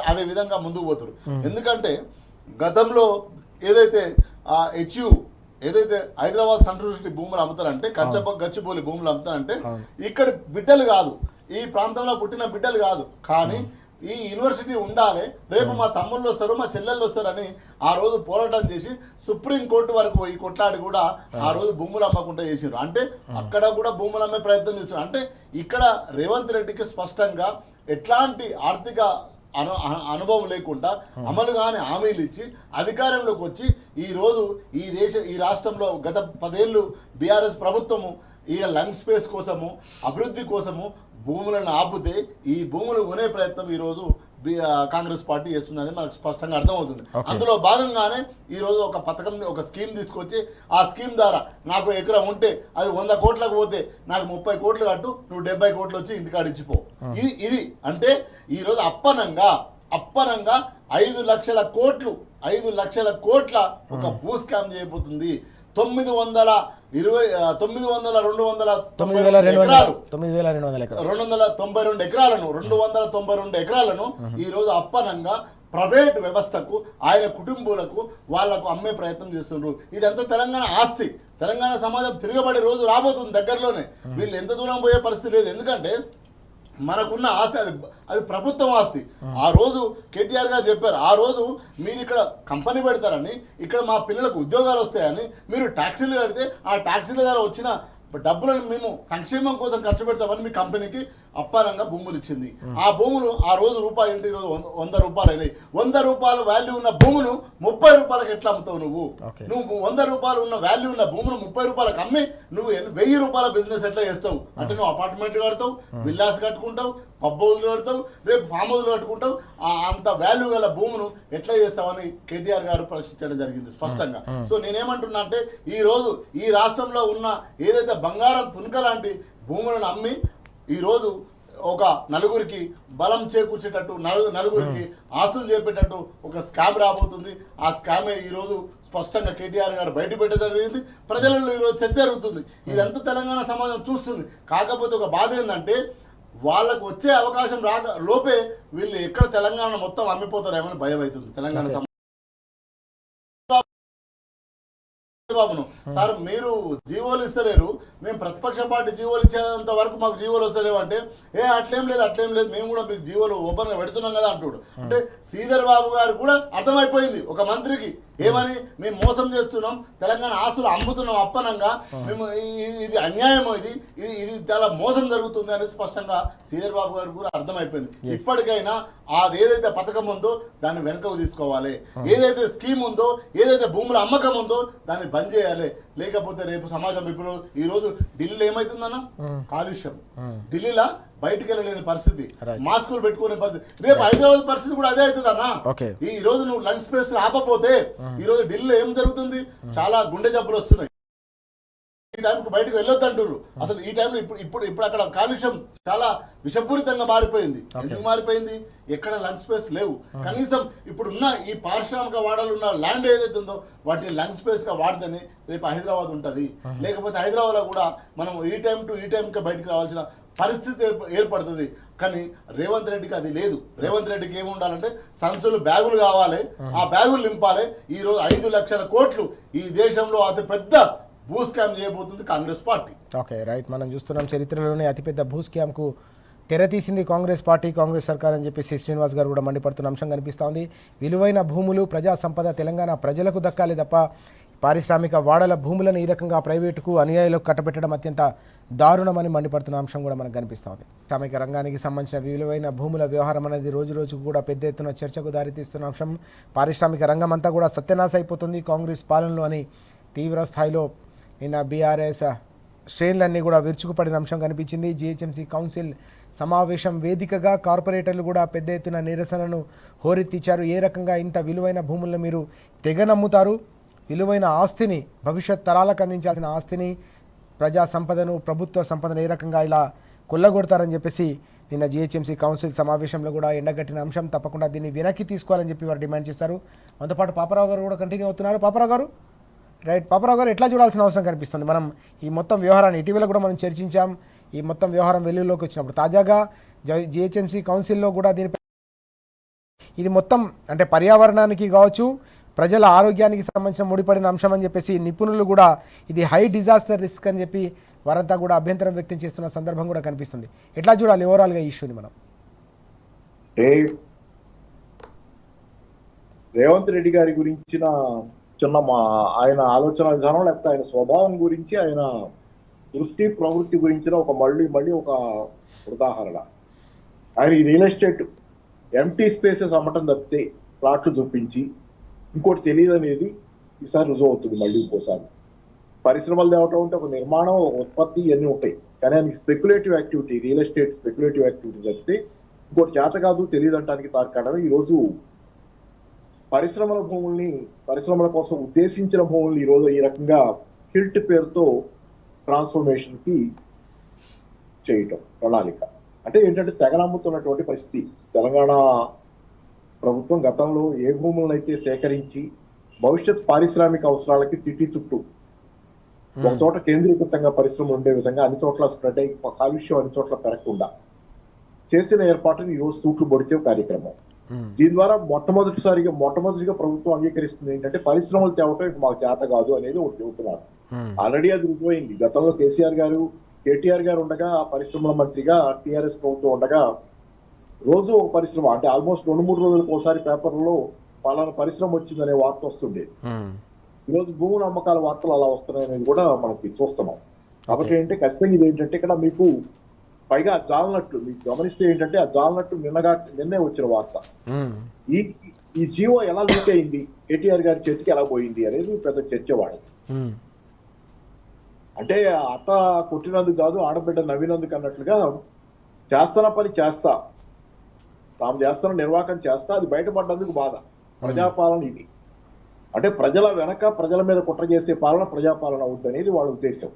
అదే విధంగా ముందుకు పోతారు. ఎందుకంటే గతంలో ఏదైతే హెచ్యు ఏదైతే హైదరాబాద్ సెంట్రల్ భూములు అమ్ముతారంటే గచ్చిబౌలి భూములు అమ్ముతారంటే ఇక్కడ బిడ్డలు కాదు, ఈ ప్రాంతంలో పుట్టిన బిడ్డలు కాదు, కానీ ఈ యూనివర్సిటీ ఉండాలి, రేపు మా తమ్ముళ్ళు వస్తారు, మా చెల్లెళ్ళు వస్తారని ఆ రోజు పోరాటం చేసి సుప్రీంకోర్టు వరకు పోయి కొట్లాడి కూడా ఆ రోజు భూములు అమ్మకుండా చేసిండ్రు. అంటే అక్కడ కూడా భూములు అమ్మే ప్రయత్నం చేశారు. అంటే ఇక్కడ రేవంత్ రెడ్డికి స్పష్టంగా ఎట్లాంటి ఆర్థిక అనుభవం లేకుండా అమలు కాని హామీలు ఇచ్చి అధికారంలోకి వచ్చి ఈరోజు ఈ రాష్ట్రంలో గత 10 ఏళ్ళు బీఆర్ఎస్ ప్రభుత్వము ఈ లంగ్ స్పేస్ కోసము అభివృద్ధి కోసము భూములను ఆపితే ఈ భూములు కొనే ప్రయత్నం ఈరోజు కాంగ్రెస్ పార్టీ చేస్తుందని మనకు స్పష్టంగా అర్థమవుతుంది. అందులో భాగంగానే ఈరోజు ఒక పథకం, ఒక స్కీమ్ తీసుకొచ్చి ఆ స్కీమ్ ద్వారా నాకు ఎకరం ఉంటే అది 100 కోట్లకు పోతే నాకు 30 కోట్లు కట్టు, నువ్వు 70 కోట్లు వచ్చి ఇంటికాడ ఇచ్చిపో. ఇది అంటే ఈరోజు అప్పనంగా 5 లక్షల కోట్ల ఒక భూ స్కామ్ చేయబోతుంది. 292 ఎకరాలను ఈ రోజు అప్పనంగా ప్రైవేట్ వ్యవస్థకు, ఆయన కుటుంబాలకు, వాళ్లకు అమ్మే ప్రయత్నం చేస్తున్నారు. ఇదంతా తెలంగాణ ఆస్తి. తెలంగాణ సమాజం తిరగబడే రోజు రాబోతుంది దగ్గరలోనే. వీళ్ళు ఎంత దూరం పోయే పరిస్థితి లేదు. ఎందుకంటే మనకున్న ఆస్తి అది ప్రభుత్వం ఆస్తి. ఆ రోజు కేటీఆర్ గారు చెప్పారు, ఆ రోజు మీరు ఇక్కడ కంపెనీ పెడతారని, ఇక్కడ మా పిల్లలకు ఉద్యోగాలు వస్తాయని, మీరు ట్యాక్సీలు కడితే ఆ ట్యాక్సీల ద్వారా వచ్చిన డబ్బులను మేము సంక్షేమం కోసం ఖర్చు పెడతామని మీ కంపెనీకి అప్పారంగా భూములు ఇచ్చింది. ఆ భూములు ఆ రోజు రూపాయి ఇంటి రోజు 100 రూపాయలు అయినాయి. 100 రూపాయల వాల్యూ ఉన్న భూమును 30 రూపాయలకు ఎట్లా అమ్ముతావు? నువ్వు 100 రూపాయలు ఉన్న వాల్యూ ఉన్న భూమును 30 రూపాయలకు అమ్మి నువ్వు 1000 రూపాయల బిజినెస్ ఎట్లా చేస్తావు? అంటే నువ్వు అపార్ట్మెంట్ కడతావు, విల్లాస్ కట్టుకుంటావు, పబ్ హౌస్లు కడతావు, రేపు ఫామ్ హౌస్లు కట్టుకుంటావు. అంత వాల్యూ గల భూమును ఎట్లా చేస్తావని కేటీఆర్ గారు ప్రశ్నించడం జరిగింది స్పష్టంగా. సో నేనేమంటున్నా అంటే ఈ రోజు ఈ రాష్ట్రంలో ఉన్న ఏదైతే బంగారం తునక లాంటి భూములను అమ్మి ఈరోజు ఒక నలుగురికి బలం చేకూర్చేటట్టు, నలుగురికి ఆస్తులు చేపేటట్టు ఒక స్కామ్ రాబోతుంది. ఆ స్కామే ఈరోజు స్పష్టంగా కేటీఆర్ గారు బయట పెట్టడం జరిగింది. ప్రజలలో ఈరోజు చర్చ జరుగుతుంది. ఇదంతా తెలంగాణ సమాజం చూస్తుంది. కాకపోతే ఒక బాధ ఏంటంటే వాళ్ళకు వచ్చే అవకాశం లోపే వీళ్ళు ఎక్కడ తెలంగాణ మొత్తం అమ్మిపోతారేమని భయం అవుతుంది తెలంగాణ బాబును. సార్ మీరు జీవోలు ఇస్తలేరు, మేము ప్రతిపక్ష పార్టీ జీవోలు ఇచ్చేంత వరకు మాకు జీవోలు వస్తలేవు అంటే అట్లేం లేదు మేము కూడా మీకు జీవోలు ఓపెన్గా పెడుతున్నాం కదా అంటుడు. అంటే శ్రీధర్ బాబు గారు కూడా అర్థమైపోయింది ఒక మంత్రికి ఏమని, మేము మోసం చేస్తున్నాం, తెలంగాణ ఆస్తులు అమ్ముతున్నాం అప్పనంగా, మేము ఇది అన్యాయం, ఇది చాలా మోసం జరుగుతుంది అనేది స్పష్టంగా శ్రీధర్ బాబు గారు కూడా అర్థమైపోయింది. ఇప్పటికైనా అది ఏదైతే పథకం ఉందో దాన్ని వెనకకు తీసుకోవాలి, ఏదైతే స్కీమ్ ఉందో, ఏదైతే భూముల అమ్మకం ఉందో దాన్ని బంద్ చేయాలి. లేకపోతే రేపు సమాజం ఇప్పుడు ఈ రోజు ఢిల్లీలో ఏమైతుందన్న కాలుష్యం, ఢిల్లీలో బయటికి వెళ్ళలేని పరిస్థితి, మాస్కులు పెట్టుకునే పరిస్థితి, రేపు హైదరాబాద్ పరిస్థితి కూడా అదే అవుతుంది అన్న. ఈ రోజు నువ్వు లంచ్ స్పేస్ ఆపపోతే ఈ రోజు ఢిల్లీలో ఏం జరుగుతుంది, చాలా గుండె జబ్బులు వస్తున్నాయి. ఈ టైంకి బయటకు వెళ్ళొద్దు అంటారు. అసలు ఈ టైంలో ఇప్పుడు అక్కడ కాలుష్యం చాలా విషపూరితంగా మారిపోయింది. ఎందుకు మారిపోయింది? ఎక్కడ లంచ్ స్పేస్ లేవు. కనీసం ఇప్పుడున్న ఈ పారిశ్రామిక వాడలు ఉన్న ల్యాండ్ ఏదైతే ఉందో వాటిని లంచ్ స్పేస్ గా వాడితేనే రేపు హైదరాబాద్ ఉంటుంది. లేకపోతే హైదరాబాద్ లో కూడా మనం ఈ టైం టు ఈ టైంకి బయటకు రావాల్సిన పరిస్థితి ఏర్పడుతుంది. కానీ రేవంత్ రెడ్డికి అది లేదు. రేవంత్ రెడ్డికి ఏమి ఉండాలంటే సంచులు బ్యాగులు కావాలి, ఆ బ్యాగులు నింపాలి. ఈ రోజు 5 లక్షల కోట్లు ఈ దేశంలో అతి పెద్ద భూ స్కామ్ చేయబోతుంది కాంగ్రెస్ పార్టీ. ఓకే రైట్, మనం చూస్తున్నాం చరిత్రలోనే అతిపెద్ద భూ స్కామ్కు తెరతీసింది కాంగ్రెస్ పార్టీ, కాంగ్రెస్ సర్కార్ అని చెప్పేసి శ్రీనివాస్ గారు కూడా మండిపడుతున్న అంశం కనిపిస్తోంది. విలువైన భూములు, ప్రజా సంపద తెలంగాణ ప్రజలకు దక్కాలి తప్ప పారిశ్రామిక వాడల భూములను ఈ రకంగా ప్రైవేటుకు అనుయాయులకు కట్టబెట్టడం అత్యంత దారుణమని మండిపడుతున్న అంశం కూడా మనకు కనిపిస్తోంది. శ్రామిక రంగానికి సంబంధించిన విలువైన భూముల వ్యవహారం అనేది రోజు రోజుకు కూడా పెద్ద ఎత్తున చర్చకు దారితీస్తున్న అంశం. పారిశ్రామిక రంగం అంతా కూడా సత్యనాశ అయిపోతుంది కాంగ్రెస్ పాలనలో అని తీవ్ర స్థాయిలో నిన్న బీఆర్ఎస్ శ్రేణులన్నీ కూడా విరుచుకుపడిన అంశం కనిపించింది. జీహెచ్ఎంసీ కౌన్సిల్ సమావేశం వేదికగా కార్పొరేటర్లు కూడా పెద్ద ఎత్తున నిరసనను హోరెత్తించారు. ఏ రకంగా ఇంత విలువైన భూములను మీరు తెగ నమ్ముతారు? విలువైన ఆస్తిని, భవిష్యత్ తరాలకు అందించాల్సిన ఆస్తిని, ప్రజా సంపదను, ప్రభుత్వ సంపదను ఏ రకంగా ఇలా కొల్లగొడతారని చెప్పేసి నిన్న జీహెచ్ఎంసీ కౌన్సిల్ సమావేశంలో కూడా ఎండగట్టిన అంశం. తప్పకుండా దీన్ని వెనక్కి తీసుకోవాలని చెప్పి వారు డిమాండ్ చేశారు. మనతో పాటు పాపారావు గారు కూడా కంటిన్యూ అవుతున్నారు. పాపారావు గారు రైట్, పాపారావు గారు ఎట్లా చూడాల్సిన అవసరం కనిపిస్తుంది? మనం ఈ మొత్తం వ్యవహారాన్ని ఇటీవల కూడా మనం చర్చించాం. ఈ మొత్తం వ్యవహారం వెలుగులోకి వచ్చినప్పుడు తాజాగా జీహెచ్ఎంసీ కౌన్సిల్లో కూడా దీనిపై ఇది మొత్తం అంటే పర్యావరణానికి కావచ్చు, ప్రజల ఆరోగ్యానికి సంబంధించిన ముడిపడిన అంశం అని చెప్పేసి నిపుణులు కూడా ఇది హై డిజాస్టర్ రిస్క్ అని చెప్పి వారంతా కూడా అభ్యంతరం వ్యక్తం చేస్తున్న సందర్భం కూడా కనిపిస్తుంది. ఎట్లా చూడాలి ఓవరాల్గా ఈ ఇష్యూని మనం? రేవంత్ రెడ్డి గారి గురించిన చిన్న ఆయన ఆలోచన విధానం లేకపోతే ఆయన స్వభావం గురించి, ఆయన దృష్టి ప్రవృత్తి గురించిన ఒక మళ్ళీ ఒక ఉదాహరణ. ఆయన ఈ రియల్ ఎస్టేట్ ఎంటీ స్పేసెస్ అమ్మటం తప్పితే ప్లాట్లు చూపించి ఇంకోటి తెలియదు అనేది ఈసారి రుజువు అవుతుంది. మళ్ళీ ఇంకోసారి పరిశ్రమలు తేవటం ఉంటే ఒక నిర్మాణం, ఒక ఉత్పత్తి ఇవన్నీ ఉంటాయి. కానీ ఆయనకి speculative activity, real estate speculative activity తప్పితే ఇంకోటి చేత కాదు, తెలియదు అంటానికి తార్కాణం ఈరోజు పరిశ్రమల కోసం ఉద్దేశించిన భూముల్ని ఈరోజు ఈ రకంగా హిల్ట్ పేరుతో ట్రాన్స్ఫర్మేషన్ కి చేయటం ప్రణాళిక. అంటే ఏంటంటే తెగనమ్ముతున్నటువంటి పరిస్థితి. తెలంగాణ ప్రభుత్వం గతంలో ఏ భూములను అయితే సేకరించి భవిష్యత్ పారిశ్రామిక అవసరాలకి సిటీ చుట్టూ ఒక చోట కేంద్రీకృతంగా పరిశ్రమలు ఉండే విధంగా అన్ని చోట్ల స్ప్రెడ్ అయ్యి కాలుష్యం అన్ని చోట్ల పెరగకుండా చేసిన ఏర్పాటుని ఈరోజు తూట్లు పొడిచే కార్యక్రమం. దీని ద్వారా మొట్టమొదటిగా ప్రభుత్వం అంగీకరిస్తుంది ఏంటంటే పరిశ్రమలు తేవటం మాకు చేత కాదు అనేది ఒకటి చెబుతున్నారు. ఆల్రెడీ అది రుజువైంది. గతంలో కేటీఆర్ గారు ఉండగా పరిశ్రమల మంత్రిగా, టీఆర్ఎస్ ప్రభుత్వం ఉండగా రోజు ఒక పరిశ్రమ అంటే ఆల్మోస్ట్ 2-3 రోజులకు ఒకసారి పేపర్లో పలానా పరిశ్రమ వచ్చిందనే వార్త వస్తుండేది. ఈరోజు భూముల అమ్మకాల వార్తలు అలా వస్తున్నాయి అనేది కూడా మనకి చూస్తున్నాం. కాబట్టి ఏంటంటే ఖచ్చితంగా ఇది ఏంటంటే ఇక్కడ మీకు పైగా జాలనట్టు మీకు గమనిస్తే ఏంటంటే ఆ జాలనట్టు నిన్నే వచ్చిన వార్త. ఈ జీవో ఎలా లీక్ అయింది, కేటీఆర్ గారి చేతికి ఎలా పోయింది అనేది పెద్ద చర్చ వాడింది. అంటే అత్త కొట్టినందుకు కాదు, ఆడబిడ్డ నవ్వినందుకు అన్నట్లుగా చేస్తున్న పని చేస్తా, తాము చేస్తున్న నిర్వాహకం చేస్తా, అది బయటపడ్డందుకు బాధ. ప్రజాపాలన ఇది అంటే ప్రజల మీద కుట్ర చేసే పాలన ప్రజాపాలన అవుతుంది అనేది వాళ్ళ ఉద్దేశం.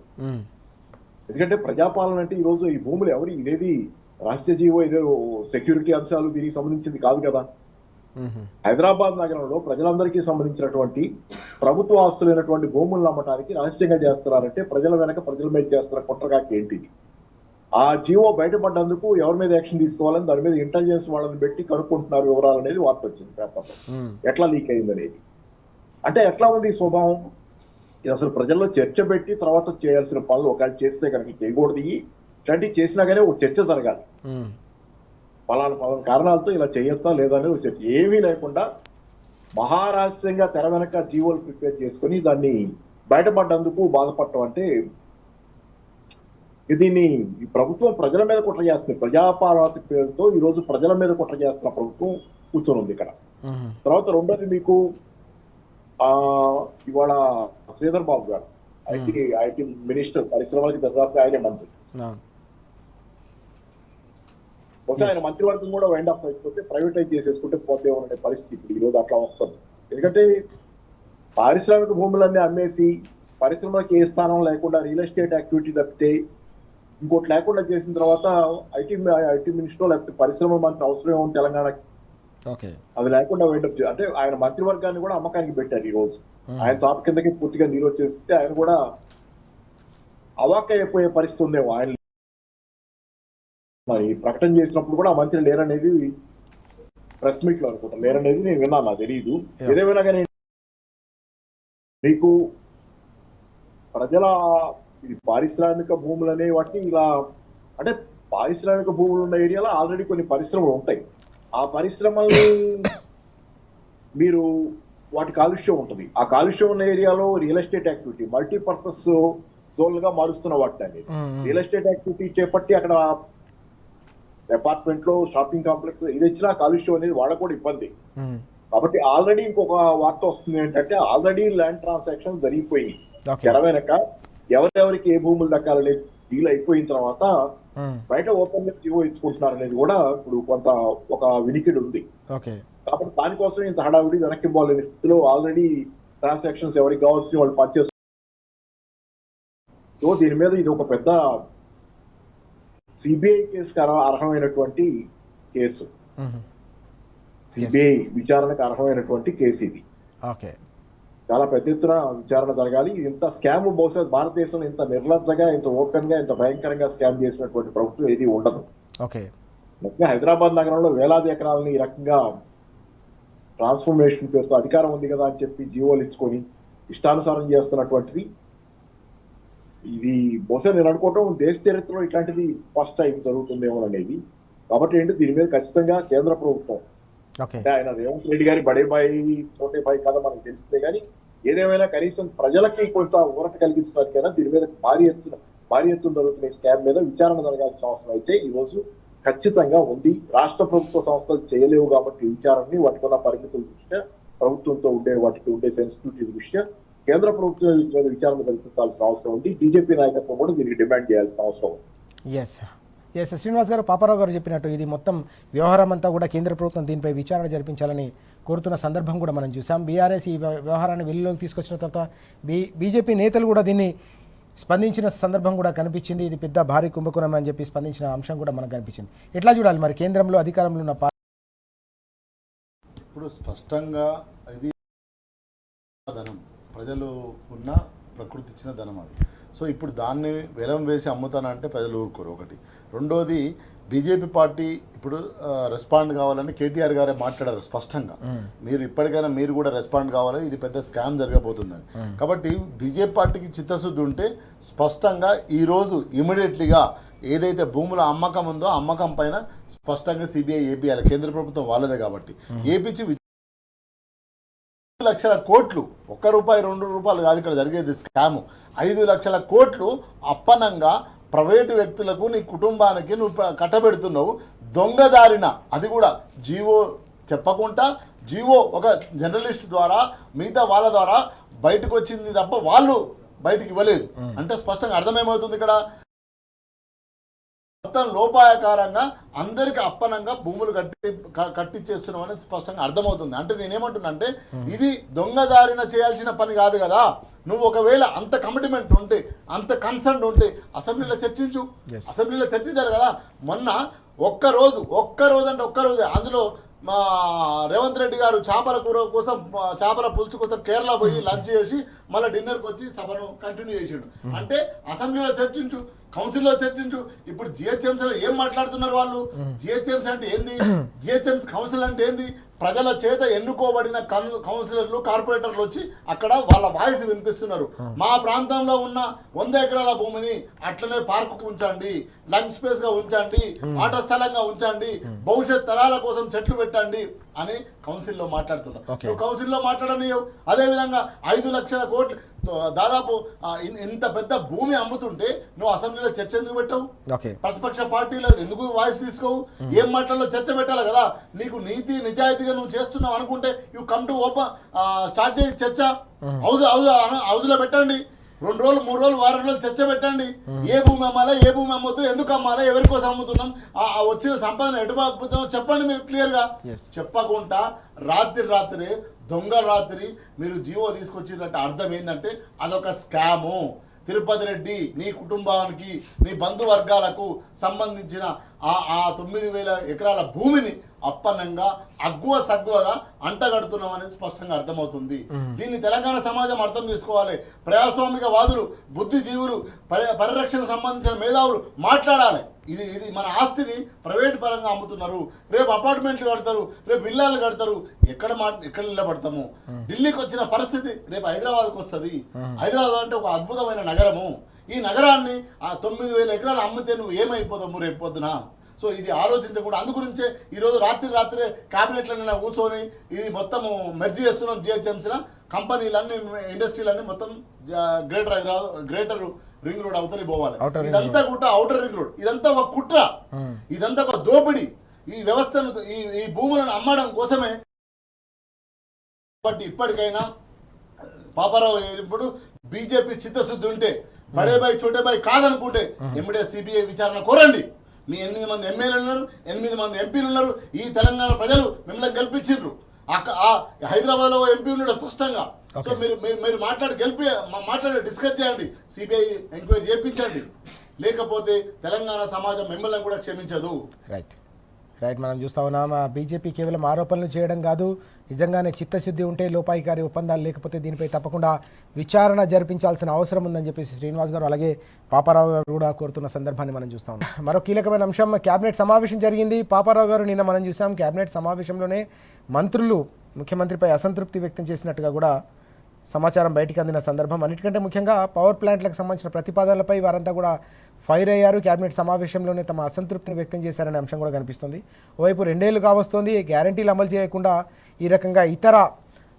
ఎందుకంటే ప్రజాపాలన అంటే ఈరోజు ఈ భూములు ఇదేది రహస్య జీవో, ఇదే సెక్యూరిటీ అంశాలు దీనికి సంబంధించింది కాదు కదా. హైదరాబాద్ నగరంలో ప్రజలందరికీ సంబంధించినటువంటి ప్రభుత్వ ఆస్తులైనటువంటి భూములను అమ్మటానికి రహస్యంగా చేస్తున్నారంటే ప్రజల మీద చేస్తున్న కుట్రగాకి ఏంటిది? ఆ జీవో బయటపడ్డందుకు ఎవరి మీద యాక్షన్ తీసుకోవాలని దాని మీద ఇంటెలిజెన్స్ వాళ్ళని పెట్టి కనుక్కుంటున్నారు వివరాలు అనేది వార్త వచ్చింది పేపర్లో. ఎట్లా లీక్ అయింది అనేది. అంటే ఎట్లా ఉంది స్వభావం? ఇది అసలు ప్రజల్లో చర్చ పెట్టి తర్వాత చేయాల్సిన పనులు ఒకవేళ చేస్తే కనుక చేయకూడదు. ఇట్లాంటివి చేసినా కానీ ఒక చర్చ జరగాలి. పలానా కారణాలతో ఇలా చేయొచ్చా లేదా అనేది ఒక చర్చ ఏమీ లేకుండా మహారహస్యంగా తెర వెనక జీవోలు ప్రిపేర్ చేసుకుని దాన్ని బయటపడ్డందుకు బాధపడటం అంటే దీన్ని ఈ ప్రభుత్వం ప్రజల మీద కుట్ర చేస్తుంది. ప్రజాపాలన పేరుతో ఈ రోజు ప్రజల మీద కుట్ర చేస్తున్న ప్రభుత్వం కూర్చొని ఉంది ఇక్కడ. తర్వాత రెండోది మీకు ఇవాళ శ్రీధర్ బాబు గారు ఐటీ మినిస్టర్, పరిశ్రమలకి దాదాపు ఆయనే మంత్రి. బహుశా ఆయన మంత్రివర్గం కూడా వైండ్ ఆఫ్ అయిపోతే ప్రైవేటైజ్ చేసేసుకుంటే పోతే అనే పరిస్థితి ఈ రోజు అట్లా వస్తుంది. ఎందుకంటే పారిశ్రామిక భూములన్నీ అమ్మేసి పరిశ్రమలకు ఏ స్థానం లేకుండా రియల్ ఎస్టేట్ యాక్టివిటీ తప్పితే ఇంకోటి లేకుండా చేసిన తర్వాత ఐటీ మినిస్టర్ లేకపోతే పరిశ్రమ మంత్రి అవసరం ఏమో తెలంగాణకి. అది లేకుండా వైండప్ అంటే ఆయన మంత్రివర్గాన్ని కూడా అమ్మకానికి పెట్టారు ఈ రోజు. ఆయన చాప కిందకి పూర్తిగా నీరు వచ్చేస్తే ఆయన కూడా అవాక్కైపోయే పరిస్థితి ఉందేమో. ఆయన మరి ప్రకటన చేసినప్పుడు కూడా ఆ మంత్రి లేరనేది ప్రెస్ మీట్ లో అనుకుంటా లేరనేది నేను విన్నాను, నాకు తెలియదు. ఏదేమైనా కానీ మీకు ప్రజల ఇది పారిశ్రామిక భూములు అనే వాటిని ఇలా అంటే పారిశ్రామిక భూములు ఉన్న ఏరియాలో ఆల్రెడీ కొన్ని పరిశ్రమలు ఉంటాయి. ఆ పరిశ్రమల్ని మీరు వాటి కాలుష్యం ఉంటుంది. ఆ కాలుష్యం ఉన్న ఏరియాలో రియల్ ఎస్టేట్ యాక్టివిటీ మల్టీపర్పస్ జోన్లుగా మారుస్తున్న వాటిని రియల్ ఎస్టేట్ యాక్టివిటీ చేపట్టి అక్కడ అపార్ట్మెంట్ లో షాపింగ్ కాంప్లెక్స్ ఇది ఇచ్చినా కాలుష్యం అనేది వాళ్ళకు కూడా ఇబ్బంది. కాబట్టి ఆల్రెడీ ఇంకొక వార్త వస్తుంది ఏంటంటే ఆల్రెడీ ల్యాండ్ ట్రాన్సాక్షన్ జరిగిపోయి తెర వెనక ఎవరెవరికి ఏ భూములు దక్కాలనేది డీల్ అయిపోయిన తర్వాత బయట ఓపెన్ గా జీవో ఇచ్చుకుంటున్నారు అనేది కూడా ఇప్పుడు కొంత ఒక వినికిడి ఉంది. కాబట్టి దానికోసం ఇంత హడావిడి వెనక్కి పోలేని స్థితిలో ఆల్రెడీ ట్రాన్సాక్షన్స్ ఎవరికి కావాల్సిన వాళ్ళు పర్చేస్. సో దీని మీద ఇది ఒక పెద్ద సిబిఐ కేసుకు అర్హమైనటువంటి కేసు, సిబిఐ విచారణకు అర్హమైనటువంటి కేసు ఇది. చాలా పెద్ద ఎత్తున విచారణ జరగాలి. ఇంత స్కామ్ బహుశా భారతదేశంలో ఇంత నిర్లజ్జగా ఇంత ఓపెన్ గా ఇంత భయంకరంగా స్కామ్ చేసినటువంటి ప్రభుత్వం ఏది ఉండదు. ముఖ్యంగా హైదరాబాద్ నగరంలో వేలాది ఎకరాలని ఈ రకంగా ట్రాన్స్ఫర్మేషన్ పేరుతో అధికారం ఉంది కదా అని చెప్పి జీవోలు ఇచ్చుకొని ఇష్టానుసారం చేస్తున్నటువంటిది ఇది బహుశా నేను అనుకోవటం దేశ చరిత్రలో ఇట్లాంటిది ఫస్ట్ టైం జరుగుతుందేమో అనేది. కాబట్టి ఏంటి దీని మీద ఖచ్చితంగా కేంద్ర ప్రభుత్వం ఆయన రేవంత్ రెడ్డి గారి బడే బాయి చోటే బాయి కదా మనకు తెలిస్తే కానీ ఏదేమైనా కనీసం ప్రజలకి కొంత ఊరట కలిగించడానికైనా దీని మీద భారీ ఎత్తున జరుగుతున్న స్కామ్ మీద విచారణ జరగాల్సిన అవసరం అయితే ఈ రోజు ఖచ్చితంగా ఉంది. రాష్ట్ర ప్రభుత్వ సంస్థలు చేయలేవు కాబట్టి విచారణని వాటికి ఉన్న పరిమితుల దృష్ట్యా ప్రభుత్వంతో వాటికి ఉండే సెన్సిటివిటీ దృష్ట్యా కేంద్ర ప్రభుత్వం మీద విచారణ జరిపించాల్సిన అవసరం ఉంది. బీజేపీ నాయకత్వం కూడా దీనికి డిమాండ్ చేయాల్సిన అవసరం ఉంది. ఎస్ శ్రీనివాస్ గారు, పాపారావు గారు చెప్పినట్టు ఇది మొత్తం వ్యవహారం అంతా కూడా కేంద్ర ప్రభుత్వం దీనిపై విచారణ జరిపించాలని కోరుతున్న సందర్భం కూడా మనం చూసాం. బీఆర్ఎస్ ఈ వ్యవహారాన్ని వెలుగులోకి తీసుకొచ్చిన తర్వాత బీజేపీ నేతలు కూడా దీన్ని స్పందించిన సందర్భం కూడా కనిపించింది. ఇది పెద్ద భారీ కుంభకోణం అని చెప్పి స్పందించిన అంశం కూడా మనకు కనిపించింది. ఎట్లా చూడాలి మరి కేంద్రంలో అధికారంలో ఉన్న ఇప్పుడు స్పష్టంగా ఇది ధనం ప్రజలు ఉన్న ప్రకృతి ఇచ్చిన ధనం అది. సో ఇప్పుడు దాన్ని వేలం వేసి అమ్ముతానంటే ప్రజలు ఊరుకోరు ఒకటి. రెండోది బీజేపీ పార్టీ ఇప్పుడు రెస్పాండ్ కావాలని కేటీఆర్ గారే మాట్లాడారు స్పష్టంగా. మీరు ఇప్పటికైనా మీరు కూడా రెస్పాండ్ కావాలి, ఇది పెద్ద స్కామ్ జరగబోతుందని. కాబట్టి బీజేపీ పార్టీకి చిత్తశుద్ధి ఉంటే స్పష్టంగా ఈరోజు ఇమీడియట్లీగా ఏదైతే భూముల అమ్మకం ఉందో అమ్మకం పైన స్పష్టంగా సిబిఐ ఏపీఆర్ కేంద్ర ప్రభుత్వం వాళ్ళదే కాబట్టి ఏపీచి 5 లక్షల కోట్లు, ₹1 ₹2 కాదు ఇక్కడ జరిగేది స్కామ్. 5 లక్షల కోట్లు అప్పనంగా ప్రైవేటు వ్యక్తులకు నీ కుటుంబానికి నువ్వు కట్టబెడుతున్నావు దొంగదారిన. అది కూడా జీవో చెప్పకుండా జీవో ఒక జర్నలిస్ట్ ద్వారా మిగతా వాళ్ళ ద్వారా బయటకు వచ్చింది తప్ప వాళ్ళు బయటికి ఇవ్వలేదు. అంటే స్పష్టంగా అర్థమేమవుతుంది ఇక్కడ మొత్తం లోపాయకారంగా అందరికి అప్పనంగా భూములు కట్టిచ్చేస్తున్నాం అనేది స్పష్టంగా అర్థమవుతుంది. అంటే నేనేమంటున్నా అంటే ఇది దొంగదారిన చేయాల్సిన పని కాదు కదా. నువ్వు ఒకవేళ అంత కమిట్మెంట్ ఉంటే అంత కన్సర్న్ ఉంటే అసెంబ్లీలో చర్చించారు కదా. మొన్న ఒక్కరోజు అంటే ఒక్కరోజే అందులో మా రేవంత్ రెడ్డి గారు చేపల కూర కోసం చేపల పులుసు కోసం కేరళ పోయి లంచ్ చేసి మళ్ళీ డిన్నర్కి వచ్చి సభను కంటిన్యూ చేసిండు. అంటే అసెంబ్లీలో చర్చించు, కౌన్సిల్లో చర్చించు. ఇప్పుడు జిహెచ్ఎంసీలో ఏం మాట్లాడుతున్నారు వాళ్ళు? జిహెచ్ఎంసీ అంటే ఏంది, జిహెచ్ఎంసీ కౌన్సిల్ అంటే ఏంది, ప్రజల చేత ఎన్నుకోబడిన కౌన్సిలర్లు కార్పొరేటర్లు వచ్చి అక్కడ వాళ్ళ వాయిస్ వినిపిస్తున్నారు. మా ప్రాంతంలో ఉన్న 100 ఎకరాల భూమిని అట్లనే పార్కు ఉంచండి, లంగ్ స్పేస్ గా ఉంచండి, ఆట స్థలంగా ఉంచండి, భవిష్యత్ తరాల కోసం చెట్లు పెట్టండి అని కౌన్సిల్లో మాట్లాడుతున్నారు. నువ్వు కౌన్సిల్లో మాట్లాడనియవు. అదేవిధంగా 5 లక్షల కోట్లు దాదాపు ఇంత పెద్ద భూమి అమ్ముతుంటే నువ్వు అసెంబ్లీలో చర్చ ఎందుకు పెట్టవు? ప్రతిపక్ష పార్టీలో ఎందుకు వాయిస్ తీసుకోవు? ఏం మాటల్లో చర్చ పెట్టాలి కదా. నీకు నీతి నిజాయితీగా నువ్వు చేస్తున్నావు అనుకుంటే you come to open start చేయి చర్చ. హౌజ్లో పెట్టండి, 2 రోజులు 3 రోజులు వారం రోజులు చర్చ పెట్టండి. ఏ భూమి అమ్మాలా, ఏ భూమి అమ్మొద్దు, ఎందుకు అమ్మాలా, ఎవరి కోసం అమ్ముతున్నాం, వచ్చిన సంపదను ఎటు పంపుతున్నాం చెప్పండి మీరు క్లియర్గా. చెప్పకుండా రాత్రి దొంగ రాత్రి మీరు జీవో తీసుకొచ్చినట్టు అర్థం ఏంటంటే అదొక స్కాము. తిరుపతి రెడ్డి నీ కుటుంబానికి, నీ బంధువర్గాలకు సంబంధించిన ఆ 9,000 ఎకరాల భూమిని అప్పనంగా అగ్గువ సగ్గువగా అంటగడుతున్నాం అనేది స్పష్టంగా అర్థమవుతుంది. దీన్ని తెలంగాణ సమాజం అర్థం చేసుకోవాలి. ప్రజాస్వామిక వాదులు, బుద్ధిజీవులు, పరిరక్షణ సంబంధించిన మేధావులు మాట్లాడాలి. ఇది మన ఆస్తిని ప్రైవేట్ పరంగా అమ్ముతున్నారు. రేపు అపార్ట్మెంట్లు కడతారు, రేపు విల్లాలు కడతారు. ఎక్కడ నిలబడతాము? ఢిల్లీకి వచ్చిన పరిస్థితి రేపు హైదరాబాద్కి వస్తుంది. హైదరాబాద్ అంటే ఒక అద్భుతమైన నగరము. ఈ నగరాన్ని ఆ 9,000 ఎకరాలు అమ్మితే నువ్వు ఏమైపోతాము రేపు పొద్దున? సో ఇది ఆలోచించకుండా అందుగురించే ఈరోజు రాత్రే క్యాబినెట్లన్నీ కూర్చొని ఇది మొత్తము మెర్జీ చేస్తున్నాం. జిహెచ్ఎంసీల కంపెనీలన్నీ, ఇండస్ట్రీలన్నీ మొత్తం గ్రేటర్ రింగ్ రోడ్ అవతలి పోవాలి. ఇదంతా కూడా ఔటర్ రింగ్ రోడ్. ఇదంతా ఒక కుట్ర, ఇదంతా ఒక దోపిడీ. ఈ వ్యవస్థను, ఈ భూములను అమ్మడం కోసమే. బట్ ఇప్పటికైనా పాపారావు ఇప్పుడు బీజేపీ చిత్తశుద్ధి ఉంటే, బడేబాయి చోటేబాయి కాదనుకుంటే ఎమ్మెడే సిబిఐ విచారణ కోరండి. మీ 8 మంది ఎమ్మెల్యేలు ఉన్నారు, 8 మంది ఎంపీలు ఉన్నారు. ఈ తెలంగాణ ప్రజలు మిమ్మల్ని గెలిపించారు. హైదరాబాద్ లో ఎంపీ ఉన్నాడు స్పష్టంగా. సో మీరు మాట్లాడి డిస్కస్ చేయండి, సిబిఐ ఎంక్వైరీ చేయించండి. లేకపోతే తెలంగాణ సమాజం మిమ్మల్ని కూడా క్షమించదు. రైట్ మనం చూస్తా ఉన్నాం. బీజేపీ కేవలం ఆరోపణలు చేయడం కాదు, నిజంగానే చిత్తశుద్ధి ఉంటే లోపాయికారి ఒప్పందాలు లేకపోతే దీనిపై తప్పకుండా విచారణ జరిపించాల్సిన అవసరం ఉందని చెప్పేసి శ్రీనివాస్ గారు అలాగే పాపారావు గారు కూడా కోరుతున్న సందర్భాన్ని మనం చూస్తా ఉన్నాం. మరో కీలకమైన అంశం, కేబినెట్ సమావేశం జరిగింది. పాపారావు గారు నిన్న మనం చూసాం, కేబినెట్ సమావేశంలోనే మంత్రులు ముఖ్యమంత్రిపై అసంతృప్తి వ్యక్తం చేసినట్టుగా కూడా సమాచారం బయటికి అందిన సందర్భం. అన్నిటికంటే ముఖ్యంగా పవర్ ప్లాంట్లకు సంబంధించిన ప్రతిపాదనలపై వారంతా కూడా ఫైర్ అయ్యారు. కేబినెట్ సమావేశంలోనే తమ అసంతృప్తిని వ్యక్తం చేశారనే అంశం కూడా కనిపిస్తుంది. ఓవైపు 2 ఏళ్లు కావస్తోంది, గ్యారంటీలు అమలు చేయకుండా ఈ రకంగా ఇతర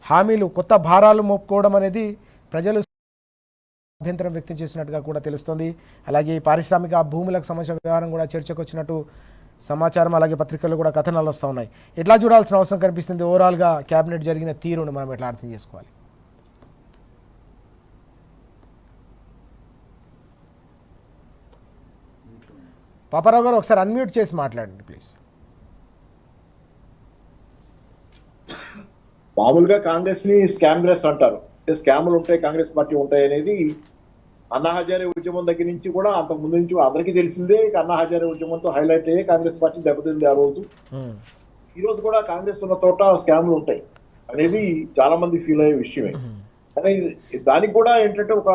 హామీలు, కొత్త భారాలు మోపుకోవడం అనేది ప్రజలు అభ్యంతరం వ్యక్తం చేసినట్టుగా కూడా తెలుస్తోంది. అలాగే పారిశ్రామిక భూములకు సంబంధించిన వ్యవహారం కూడా చర్చకు వచ్చినట్టు సమాచారం, అలాగే పత్రికల్లో కూడా కథనాలు వస్తూ ఉన్నాయి. ఎట్లా చూడాల్సిన అవసరం కనిపిస్తుంది? ఓవరాల్గా కేబినెట్ జరిగిన తీరును మనం ఎట్లా అర్థం చేసుకోవాలి? పాపారావు గారు ఒకసారి అన్మ్యూట్ చేసి మాట్లాడండి ప్లీజ్. మామూలుగా కాంగ్రెస్ ని స్కామ్లెస్ అంటారు. అంటే స్కాములు ఉంటాయి, కాంగ్రెస్ పార్టీ ఉంటాయి అనేది అన్నా హజారే ఉద్యమం దగ్గర నుంచి కూడా, అంతకు ముందు నుంచి అందరికీ తెలిసిందే. అన్నా హజారే ఉద్యమంతో హైలైట్ అయ్యే కాంగ్రెస్ పార్టీ దెబ్బతింది ఆ రోజు. ఈ రోజు కూడా కాంగ్రెస్ ఉన్న తోట స్కామ్లు ఉంటాయి అనేది చాలా మంది ఫీల్ అయ్యే విషయమే. కానీ దానికి కూడా ఏంటంటే ఒక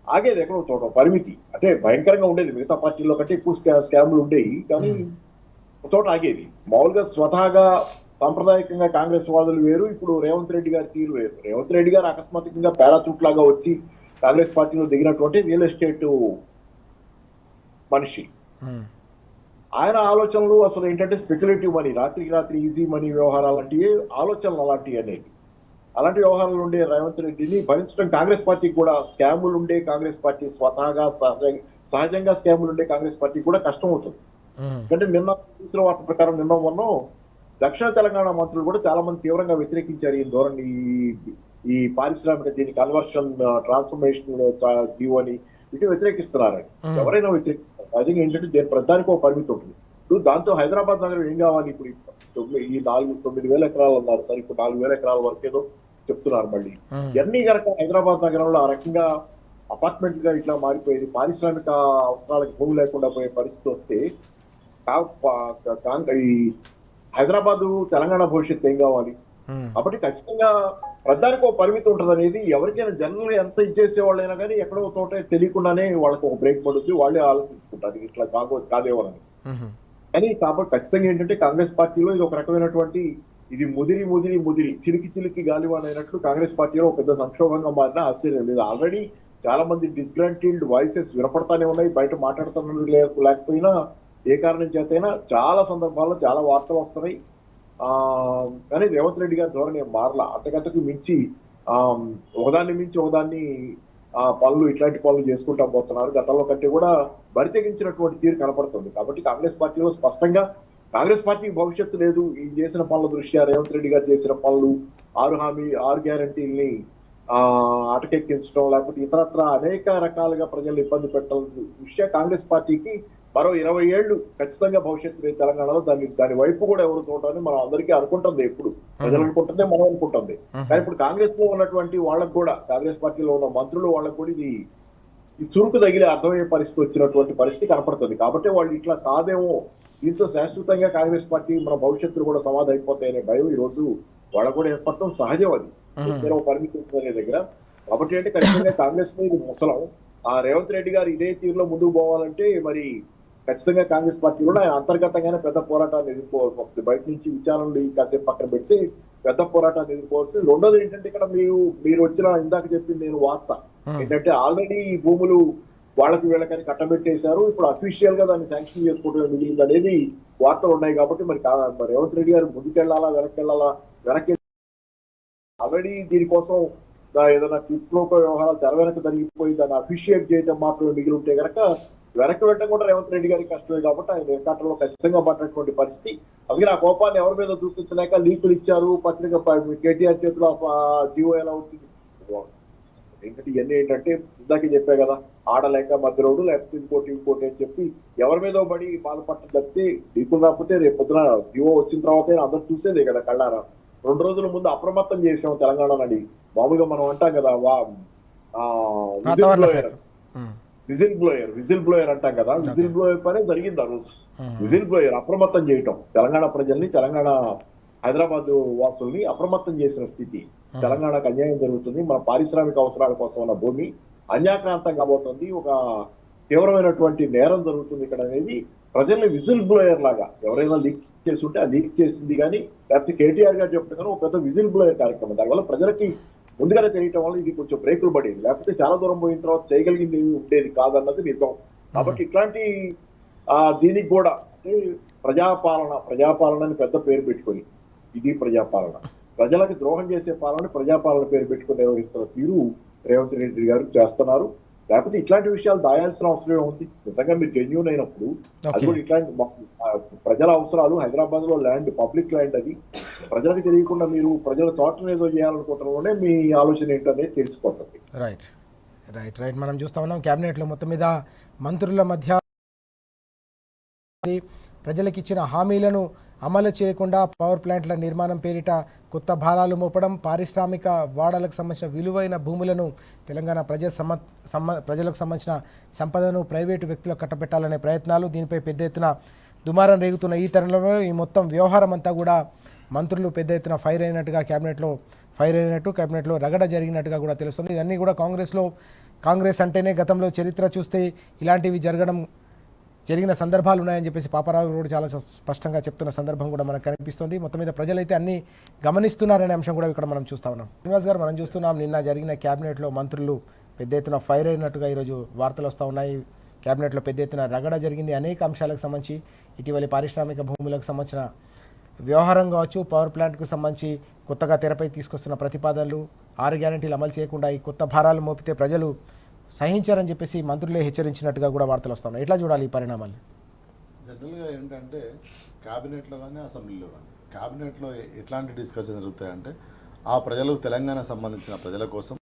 ఆగేది ఎక్కడో చోట పరిమితి. అంటే భయంకరంగా ఉండేది, మిగతా పార్టీల్లో కంటే ఎక్కువ స్కామ్లు ఉండేవి, కానీ చోట ఆగేది. మామూలుగా స్వతహాగా సాంప్రదాయకంగా కాంగ్రెస్ వాదులు వేరు, ఇప్పుడు రేవంత్ రెడ్డి గారి తీరు వేరు. రేవంత్ రెడ్డి గారు అకస్మాత్తుగా పారాచూట్ లాగా వచ్చి కాంగ్రెస్ పార్టీలో దిగినటువంటి రియల్ ఎస్టేట్ మనిషి. ఆయన ఆలోచనలు అసలు ఏంటంటే స్పెక్యులేటివ్ మనీ, రాత్రికి రాత్రి ఈజీ మనీ వ్యవహారాలు లాంటివి, ఆలోచనలు అలాంటివి అనేది. అలాంటి వ్యవహారాలు ఉండే రేవంత్ రెడ్డిని భరించడం కాంగ్రెస్ పార్టీకి కూడా, స్కాములు ఉండే కాంగ్రెస్ పార్టీ, స్వతహాగా సహజంగా స్కాములు ఉండే కాంగ్రెస్ పార్టీ కూడా కష్టం అవుతుంది. ఎందుకంటే నిన్న చూసిన వార్త ప్రకారం నిన్న మొన్న దక్షిణ తెలంగాణ మంత్రులు కూడా చాలా మంది తీవ్రంగా వ్యతిరేకించారు ఈ ధోరణి, ఈ పారిశ్రామిక దీని కన్వర్షన్ ట్రాన్స్ఫర్మేషన్ జీవో అని వీటిని వ్యతిరేకిస్తున్నారు. ఎవరైనా వ్యతిరేకిస్తారు. సహజంగా ఏంటంటే దేని ప్రధానికి ఒక పరిమితి ఉంటుంది. ఇప్పుడు దాంతో హైదరాబాద్ నగరం ఏం కావాలి? ఇప్పుడు ఈ 9,000 ఎకరాలు అన్నారు, సరే ఇప్పుడు 4,000 ఎకరాల వరకు ఏదో చెప్తున్నారు. మళ్ళీ ఇవన్నీ కనుక హైదరాబాద్ నగరంలో ఆ రకంగా అపార్ట్మెంట్ గా ఇట్లా మారిపోయేది, పారిశ్రామిక అవసరాలకు భూమి లేకుండా పోయే పరిస్థితి వస్తే ఈ హైదరాబాద్ తెలంగాణ భవిష్యత్తు ఏం కావాలి? కాబట్టి ఖచ్చితంగా ప్రధానికి ఒక పరిమితి ఉంటుంది అనేది ఎవరికైనా జనరల్ ఎంత ఇచ్చేసే వాళ్ళైనా కానీ ఎక్కడో చోట తెలియకుండానే వాళ్ళకి ఒక బ్రేక్ పడుతుంది, వాళ్ళే ఆలోచించుకుంటారు ఇట్లా కాదేమోనని. కానీ కాబట్టి ఖచ్చితంగా ఏంటంటే కాంగ్రెస్ పార్టీలో ఇది ఒక రకమైనటువంటి ఇది ముదిరి చిలికి గాలివాన్ అయినట్లు కాంగ్రెస్ పార్టీలో ఒక పెద్ద సంక్షోభంగా మారినా ఆశ్చర్యం లేదు. ఆల్రెడీ చాలా మంది డిస్గ్రాంటిల్డ్ వాయిసెస్ వినపడతానే ఉన్నాయి, బయట మాట్లాడుతున్నది లేకపోయినా ఏ కారణం చేతైనా చాలా సందర్భాల్లో చాలా వార్తలు వస్తున్నాయి. కానీ రేవంత్ రెడ్డి గారి ధోరణి మారలా. అంతకంతకు మించి ఒకదాన్ని మించి ఒకదాన్ని పనులు ఇట్లాంటి పనులు చేసుకుంటా పోతున్నారు. గతంలో కంటే కూడా బరితెగించినటువంటి తీరు కనపడుతుంది. కాబట్టి కాంగ్రెస్ పార్టీలో స్పష్టంగా కాంగ్రెస్ పార్టీకి భవిష్యత్తు లేదు. ఈ చేసిన పనుల దృష్ట్యా రేవంత్ రెడ్డి గారు చేసిన పనులు 6 గ్యారంటీల్ని అటకెక్కించడం, లేకపోతే ఇతరత్ర అనేక రకాలుగా ప్రజలు ఇబ్బంది పెట్టడం దృష్ట్యా కాంగ్రెస్ పార్టీకి మరో 20 ఏళ్లు ఖచ్చితంగా భవిష్యత్తు లేదు తెలంగాణలో. దాని వైపు కూడా ఎవరు చూడాలని మనం అందరికీ అనుకుంటుంది. ఎప్పుడు ప్రజలు అనుకుంటుంది, మనం అనుకుంటుంది. కానీ ఇప్పుడు కాంగ్రెస్ లో ఉన్నటువంటి వాళ్ళకు కూడా, కాంగ్రెస్ పార్టీలో ఉన్న మంత్రులు వాళ్ళకు కూడా ఇది చురుకు తగిలి అర్థమయ్యే పరిస్థితి వచ్చినటువంటి పరిస్థితి కనపడుతుంది. కాబట్టి వాళ్ళు ఇట్లా కాదేమో, దీంతో శాశ్వతంగా కాంగ్రెస్ పార్టీ మన భవిష్యత్తులో కూడా సమాధి అయిపోతాయనే భయం ఈ రోజు వాళ్ళకు కూడా ఏర్పడటం సహజం. అది పరిమితి అనే దగ్గర. కాబట్టి అంటే ఖచ్చితంగా కాంగ్రెస్ మీద ముసలం. రేవంత్ రెడ్డి గారు ఇదే తీరులో ముందుకు పోవాలంటే మరి ఖచ్చితంగా కాంగ్రెస్ పార్టీలో ఆయన అంతర్గతంగానే పెద్ద పోరాటాన్ని ఎదుర్కోవాల్సి వస్తుంది. బయట నుంచి విచారణలు కాసేపు పక్కన పెట్టి పెద్ద పోరాటాన్ని ఎదుర్కోవాల్సింది. రెండోది ఏంటంటే ఇక్కడ మీరు వచ్చిన ఇందాక చెప్పింది నేను వార్త ఏంటంటే ఆల్రెడీ ఈ భూములు వాళ్ళకి వీళ్ళకని కట్టబెట్టేశారు, ఇప్పుడు అఫీషియల్ గా దాన్ని శాంక్షన్ చేసుకోవడం మిగిలింది అనేది వార్తలు ఉన్నాయి. కాబట్టి మరి రేవంత్ రెడ్డి గారు ముందుకెళ్లాలా వెనక్కి ఆల్రెడీ దీనికోసం ఏదైనా క్లిప్లోక వ్యవహారాలు తెర వెనక జరిగిపోయి దాన్ని అఫీషియేట్ చేయడం మాత్రమే మిగిలి ఉంటే కనుక వెనక్కి వెళ్ళడం కూడా రేవంత్ రెడ్డి గారికి కష్టమే. కాబట్టి ఆయన ఏకాటంలో ఖచ్చితంగా పడినటువంటి పరిస్థితి. అందుకని ఆ కోపాన్ని ఎవరి మీద చూపించలేక లీకులు ఇచ్చారు, పత్రిక కేటీఆర్ చేతిలో జీవో ఎలా అవుతుంది ఏంటంటే ఇవన్నీ ఏంటంటే ఇందాకే చెప్పా కదా, ఆడలేక మధ్యరోడు లేకపోతే ఇంకోటి అని చెప్పి ఎవరి మీద పడి బాధపడటం తప్పితే లీకులు రాకపోతే రేపు పొద్దున జీవో వచ్చిన తర్వాత అందరు చూసేదే కదా కళ్ళారా. 2 రోజుల ముందు అప్రమత్తం చేసాం తెలంగాణ నడి. మామూలుగా మనం అంటాం కదా విజిల్ బ్లోయర్ అంటాం కదా, విజిల్ బ్లోయర్ పనే జరిగింది ఆ రోజు. విజిల్ బ్లోయర్ అప్రమత్తం చేయటం, తెలంగాణ ప్రజల్ని, తెలంగాణ హైదరాబాద్ వాసుల్ని అప్రమత్తం చేసిన స్థితి. తెలంగాణకు అన్యాయం జరుగుతుంది, మన పారిశ్రామిక అవసరాల కోసం ఉన్న భూమి అన్యాక్రాంతం కాబోతుంది, ఒక తీవ్రమైనటువంటి నేరం జరుగుతుంది ఇక్కడ అనేది ప్రజల్ని విజిల్ బ్లోయర్ లాగా ఎవరైనా లీక్ చేసి ఉంటే ఆ లీక్ చేసింది కానీ లేకపోతే కేటీఆర్ గారు చెప్తున్నారు ఒక పెద్ద విజిల్ బ్లోయర్ కార్యక్రమం. దానివల్ల ప్రజలకి ముందుగానే తెలియటం వల్ల ఇది కొంచెం బ్రేకులు పడేది, లేకపోతే చాలా దూరం పోయిన తర్వాత చేయగలిగింది ఏమి ఉండేది కాదన్నది నిజం. కాబట్టి ఇట్లాంటి దీనికి కూడా అంటే ప్రజాపాలనని పెద్ద పేరు పెట్టుకొని ఇది ప్రజాపాలన, ప్రజలకు ద్రోహం చేసే పాలన ప్రజాపాలన పేరు పెట్టుకుని నిర్వహిస్తున్న తీరు రేవంత్ రెడ్డి గారు చేస్తున్నారు. లేకపోతే ఇట్లాంటి విషయాలు దాయాల్సిన అవసరం ఉంది. నిజంగా మీరు జెన్యూన్ అయినప్పుడు అది కూడా ఇట్లాంటి ప్రజల అవసరాలు, హైదరాబాద్ లో ల్యాండ్ పబ్లిక్ ల్యాండ్, అది ప్రజలకు తెలియకుండా మీరు ప్రజల తోటను ఏదో చేయాలనుకోవటంలోనే మీ ఆలోచన ఏంటనేది తెలిసిపోతుంది. రైట్ మనం చూస్తా ఉన్నాం క్యాబినెట్లో మొత్తం మీద మంత్రుల మధ్య ప్రజలకు ఇచ్చిన హామీలను అమలు చేయకుండా పవర్ ప్లాంట్ల నిర్మాణం పేరిట కొత్త భారాలు మోపడం, పారిశ్రామిక వాడలకు సంబంధించిన విలువైన భూములను తెలంగాణ ప్రజలకు సంబంధించిన సంపదను ప్రైవేటు వ్యక్తులకు కట్టబెట్టాలనే ప్రయత్నాలు, దీనిపై పెద్ద ఎత్తున దుమారం రేగుతున్న ఈ తరుణంలో ఈ మొత్తం వ్యవహారం అంతా కూడా మంత్రులు పెద్ద ఎత్తున ఫైర్ అయినట్టుగా క్యాబినెట్లో రగడ జరిగినట్టుగా కూడా తెలుస్తుంది. ఇవన్నీ కూడా కాంగ్రెస్ అంటేనే గతంలో చరిత్ర చూస్తే ఇలాంటివి జరిగిన సందర్భాలు ఉన్నాయని చెప్పేసి పాపారావు కూడా చాలా స్పష్టంగా చెప్తున్న సందర్భం కూడా మనకు కనిపిస్తుంది. మొత్తం మీద ప్రజలైతే అన్ని గమనిస్తున్నారనే అంశం కూడా ఇక్కడ మనం చూస్తా ఉన్నాం. శ్రీనివాస్ గారు, మనం చూస్తున్నాం నిన్న జరిగిన క్యాబినెట్లో మంత్రులు పెద్ద ఎత్తున ఫైర్ అయినట్టుగా ఈరోజు వార్తలు వస్తూ ఉన్నాయి. క్యాబినెట్లో పెద్ద ఎత్తున రగడ జరిగింది. అనేక అంశాలకు సంబంధించి ఇటీవలి పారిశ్రామిక భూములకు సంబంధించిన వ్యవహారం కావచ్చు, పవర్ ప్లాంట్కు సంబంధించి కొత్తగా తెరపై తీసుకొస్తున్న ప్రతిపాదనలు, 6 గ్యారెంటీలు అమలు చేయకుండా ఈ కొత్త భారాలు మోపితే ప్రజలు సహించారని చెప్పేసి మంత్రులే హెచ్చరించినట్టుగా కూడా వార్తలు వస్తున్నాయి. ఎట్లా చూడాలి ఈ పరిణామాలు? జనరల్గా ఏంటంటే క్యాబినెట్లో కానీ అసెంబ్లీలో కానీ క్యాబినెట్లో ఎట్లాంటి డిస్కషన్ జరుగుతాయంటే ఆ ప్రజలకు తెలంగాణ సంబంధించిన ప్రజల కోసం,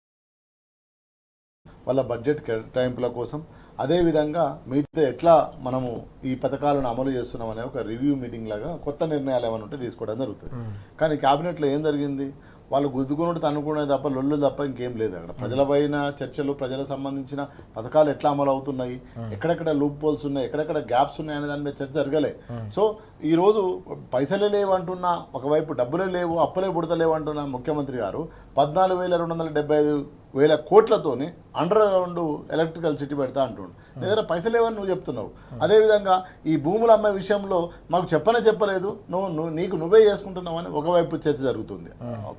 వాళ్ళ బడ్జెట్ కేటాయింపుల కోసం, అదేవిధంగా మిగతా ఎట్లా మనము ఈ పథకాలను అమలు చేస్తున్నామనే ఒక రివ్యూ మీటింగ్ లాగా కొత్త నిర్ణయాలు ఏమైనా ఉంటే తీసుకోవడం జరుగుతుంది. కానీ క్యాబినెట్లో ఏం జరిగింది, వాళ్ళు గుద్దుకున్నట్టు తనుకునేది తప్ప లొల్లు తప్ప ఇంకేం లేదు. అక్కడ ప్రజల పైన చర్చలు, ప్రజలకు సంబంధించిన పథకాలు ఎట్లా అమలు అవుతున్నాయి, ఎక్కడెక్కడ లూప్ హోల్స్ ఉన్నాయి, ఎక్కడెక్కడ గ్యాప్స్ ఉన్నాయి అనే దాని మీద చర్చ జరగలే. సో ఈరోజు పైసలే లేవు అంటున్నా, ఒకవైపు డబ్బులే లేవు, అప్పులే బుడతలేవు అంటున్న ముఖ్యమంత్రి గారు 14,275 వేల కోట్లతోని అండర్ గ్రౌండ్ ఎలక్ట్రికల్ సిటీ పెడతా అంటుండు. నీ దగ్గర పైసలు లేవని నువ్వు చెప్తున్నావు. అదేవిధంగా ఈ భూములు అమ్మే విషయంలో మాకు చెప్పలేదు, నీకు నువ్వే చేసుకుంటున్నావు అని ఒకవైపు చర్చ జరుగుతుంది.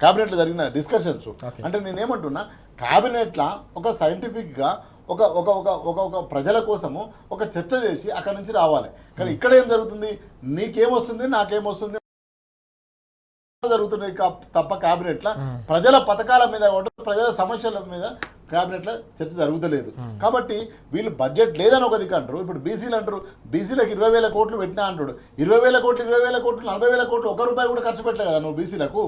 క్యాబినెట్లో జరిగిన డిస్కషన్స్ అంటే నేనేమంటున్నా, క్యాబినెట్లో ఒక సైంటిఫిక్గా ఒక ఒక ఒక ఒక ఒక ప్రజల కోసము ఒక చర్చ చేసి అక్కడి నుంచి రావాలి. కానీ ఇక్కడ ఏం జరుగుతుంది, నీకేమొస్తుంది నాకేమొస్తుంది జరుగుతున్నాయి తప్ప క్యాబినెట్లో ప్రజల పథకాల మీద ప్రజల సమస్యల మీద క్యాబినెట్లో చర్చ జరుగుతలేదు. కాబట్టి వీళ్ళు బడ్జెట్ లేదని ఒక దిక్కు అంటారు. ఇప్పుడు బీసీలు అంటారు, బీసీలకు 20,000 కోట్లు పెట్టినా అంటాడు. 20,000 కోట్లు 40,000 కోట్లు ఒక్క రూపాయి కూడా ఖర్చు పెట్టలేదు కదా నువ్వు బీసీలకు.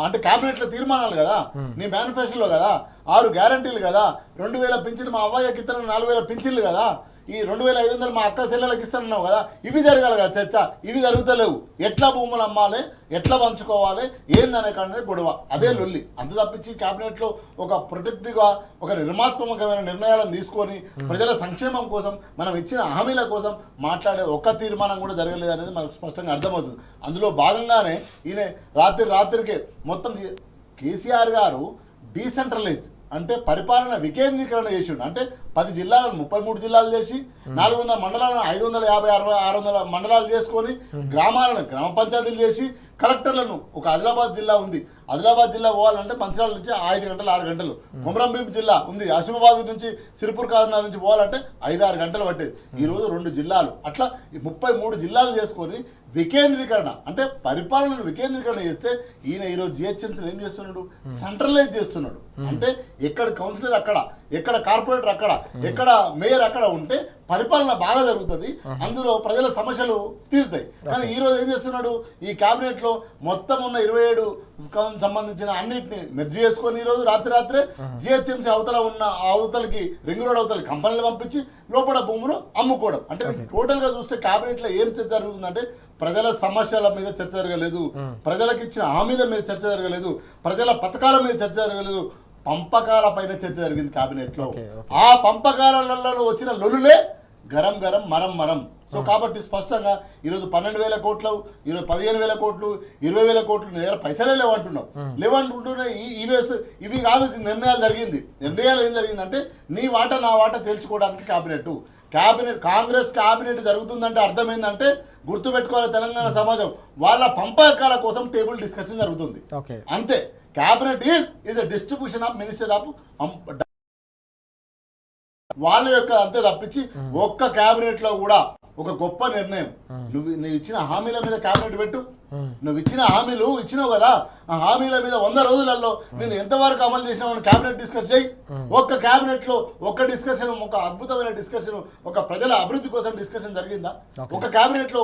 అంటే క్యాబినెట్లో తీర్మానాలు కదా, నీ మేనిఫెస్టోలో కదా, 6 గ్యారంటీలు కదా, 2,000 పింఛన్లు మా అవ్వయ్యకి ఇస్తాను, 4,000 పింఛన్లు కదా, ఈ 2,500 మా అక్క చెల్లెలకు ఇస్తానన్నావు కదా. ఇవి జరగాలి కదా చర్చ. ఇవి జరుగుతలేవు. ఎట్లా భూములు అమ్మాలి, ఎట్లా పంచుకోవాలి, ఏందనే కానీ గొడవ, అదే లొల్లి. అంత తప్పించి క్యాబినెట్లో ఒక ప్రొటెక్టివ్గా ఒక నిర్మాత్మకమైన నిర్ణయాలను తీసుకొని ప్రజల సంక్షేమం కోసం మనం ఇచ్చిన హామీల కోసం మాట్లాడే ఒక్క తీర్మానం కూడా జరగలేదు అనేది మనకు స్పష్టంగా అర్థమవుతుంది. అందులో భాగంగానే ఈయన రాత్రికి మొత్తం కేసీఆర్ గారు డీసెంట్రలైజ్ అంటే పరిపాలన వికేంద్రీకరణ చేసిండు. అంటే 10 జిల్లాలను 33 జిల్లాలు చేసి 400 మండలాలను 550, 600 మండలాలు చేసుకొని గ్రామాలను గ్రామ పంచాయతీలు చేసి కలెక్టర్లను ఒక ఆదిలాబాద్ జిల్లా ఉంది, ఆదిలాబాద్ జిల్లా పోవాలంటే మంచిర్యాల నుంచి 5 గంటలు 6 గంటలు, కొమరంభీం జిల్లా ఉంది, ఆసిఫాబాద్ నుంచి సిరిపూర్ కాకినాడ నుంచి పోవాలంటే 5-6 గంటలు పట్టేది. ఈరోజు 2 జిల్లాలు అట్లా 33 జిల్లాలు చేసుకొని వికేంద్రీకరణ అంటే పరిపాలనను వికేంద్రీకరణ చేస్తే ఈయన ఈరోజు జిహెచ్ఎంసీలు ఏం చేస్తున్నాడు, సెంట్రలైజ్ చేస్తున్నాడు. అంటే ఎక్కడ కౌన్సిలర్ అక్కడ, ఎక్కడ కార్పొరేటర్ అక్కడ, ఎక్కడ మేయర్ అక్కడ ఉంటే పరిపాలన బాగా జరుగుతుంది, అందులో ప్రజల సమస్యలు తీరుతాయి. కానీ ఈరోజు ఏం చేస్తున్నాడు, ఈ క్యాబినెట్లో మొత్తం ఉన్న 27 సంబంధించిన అన్నింటినీ మెర్జ్ చేసుకొని ఈరోజు రాత్రే జిహెచ్ఎంసీ అవతలకి రింగ్ రోడ్ అవతలకి కంపెనీలు పంపించి లోపల భూములు అమ్ముకోవడం. అంటే టోటల్గా చూస్తే క్యాబినెట్లో ఏం చర్చ జరుగుతుందంటే ప్రజల సమస్యల మీద చర్చ జరగలేదు, ప్రజలకు ఇచ్చిన హామీల మీద చర్చ జరగలేదు, ప్రజల పథకాల మీద చర్చ జరగలేదు, పంపకాల పైన చర్చ జరిగింది క్యాబినెట్లో. ఆ పంపకాలలో వచ్చిన లొలులే గరం గరం మరం మరం. సో కాబట్టి స్పష్టంగా ఈరోజు 12,000 కోట్లు, ఈరోజు 15,000 కోట్లు, 20,000 కోట్లు నీ దగ్గర పైసలే లేవంటున్నావు. ఇవి కాదు నిర్ణయాలు జరిగింది. నిర్ణయాలు ఏం జరిగిందంటే నీ వాటా నా వాటా తేల్చుకోవడానికి క్యాబినెట్ కాంగ్రెస్ క్యాబినెట్ జరుగుతుందంటే అర్థమైందంటే గుర్తుపెట్టుకోవాలి, తెలంగాణ సమాజం వాళ్ళ పంపకాల కోసం టేబుల్ డిస్కషన్ జరుగుతుంది అంతే. Cabinet is a distribution of minister of వాళ్ళ యొక్క అంతే తప్పించి ఒక్క క్యాబినెట్ లో కూడా ఒక గొప్ప నిర్ణయం నువ్వు ఇచ్చిన హామీల మీద క్యాబినెట్ పెట్టు. నువ్వు ఇచ్చిన హామీలు ఇచ్చినావు కదా, ఆ హామీల మీద 100 రోజులలో నేను ఎంతవరకు అమలు చేసినావు క్యాబినెట్ డిస్కస్ చేయి. ఒక్క క్యాబినెట్ లో ఒక్క డిస్కషన్, ఒక అద్భుతమైన డిస్కషన్, ఒక ప్రజల అభివృద్ధి కోసం డిస్కషన్ జరిగిందా? ఒక క్యాబినెట్ లో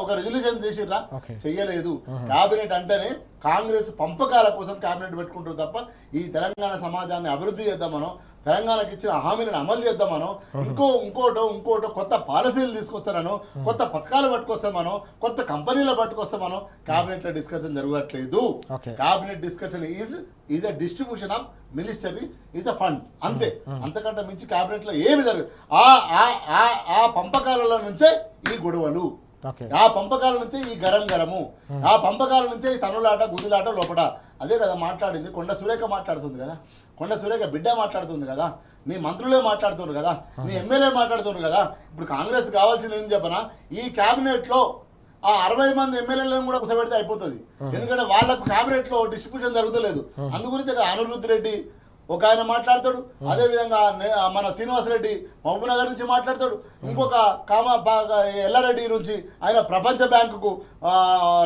ఒక రెజల్యూషన్ చేసిర్రా? చెయ్యలేదు. క్యాబినెట్ అంటేనే కాంగ్రెస్ పంపకాల కోసం క్యాబినెట్ పెట్టుకుంటారు తప్ప ఈ తెలంగాణ సమాజాన్ని అభివృద్ధి చేద్దామనో, తెలంగాణకి ఇచ్చిన హామీలను అమలు చేద్దామనో, ఇంకోటో కొత్త పాలసీలు తీసుకొస్తానో, కొత్త పథకాలు పట్టుకొస్తామనో, కొత్త కంపెనీలు పట్టుకొస్తామనో క్యాబినెట్ లో డిస్కషన్ జరగట్లేదు. Cabinet discussion is a distribution of ministry is a fund అంతే. అంతకంటే మించి క్యాబినెట్ లో ఏమి జరగదు. ఆ పంపకాలలో నుంచే ఈ గొడవలు, ఆ పంపకాల నుంచే ఈ గరము, ఆ పంపకాల నుంచే ఈ తనులాట గుదిలాట లోపల. అదే కదా మాట్లాడింది కొండ సురేఖ మాట్లాడుతుంది కదా, కొండ సురేఖ బిడ్డ మాట్లాడుతుంది కదా, నీ మంత్రులే మాట్లాడుతున్నారు కదా, నీ ఎమ్మెల్యే మాట్లాడుతున్నారు కదా. ఇప్పుడు కాంగ్రెస్ కావాల్సింది ఏం చెప్పనా, ఈ క్యాబినెట్లో ఆ 60 మంది ఎమ్మెల్యేలను కూడా కూర్చోబెడితే అయిపోతుంది. ఎందుకంటే వాళ్ళకు క్యాబినెట్ లో డిస్ట్రిబ్యూషన్ జరుగుతలేదు. అందుగురించి అనిరుద్ధ్ రెడ్డి ఒక ఆయన మాట్లాడతాడు, అదేవిధంగా మన శ్రీనివాసరెడ్డి మహబూబ్నగర్ నుంచి మాట్లాడతాడు, ఇంకొక ఎల్లారెడ్డి నుంచి ఆయన ప్రపంచ బ్యాంకుకు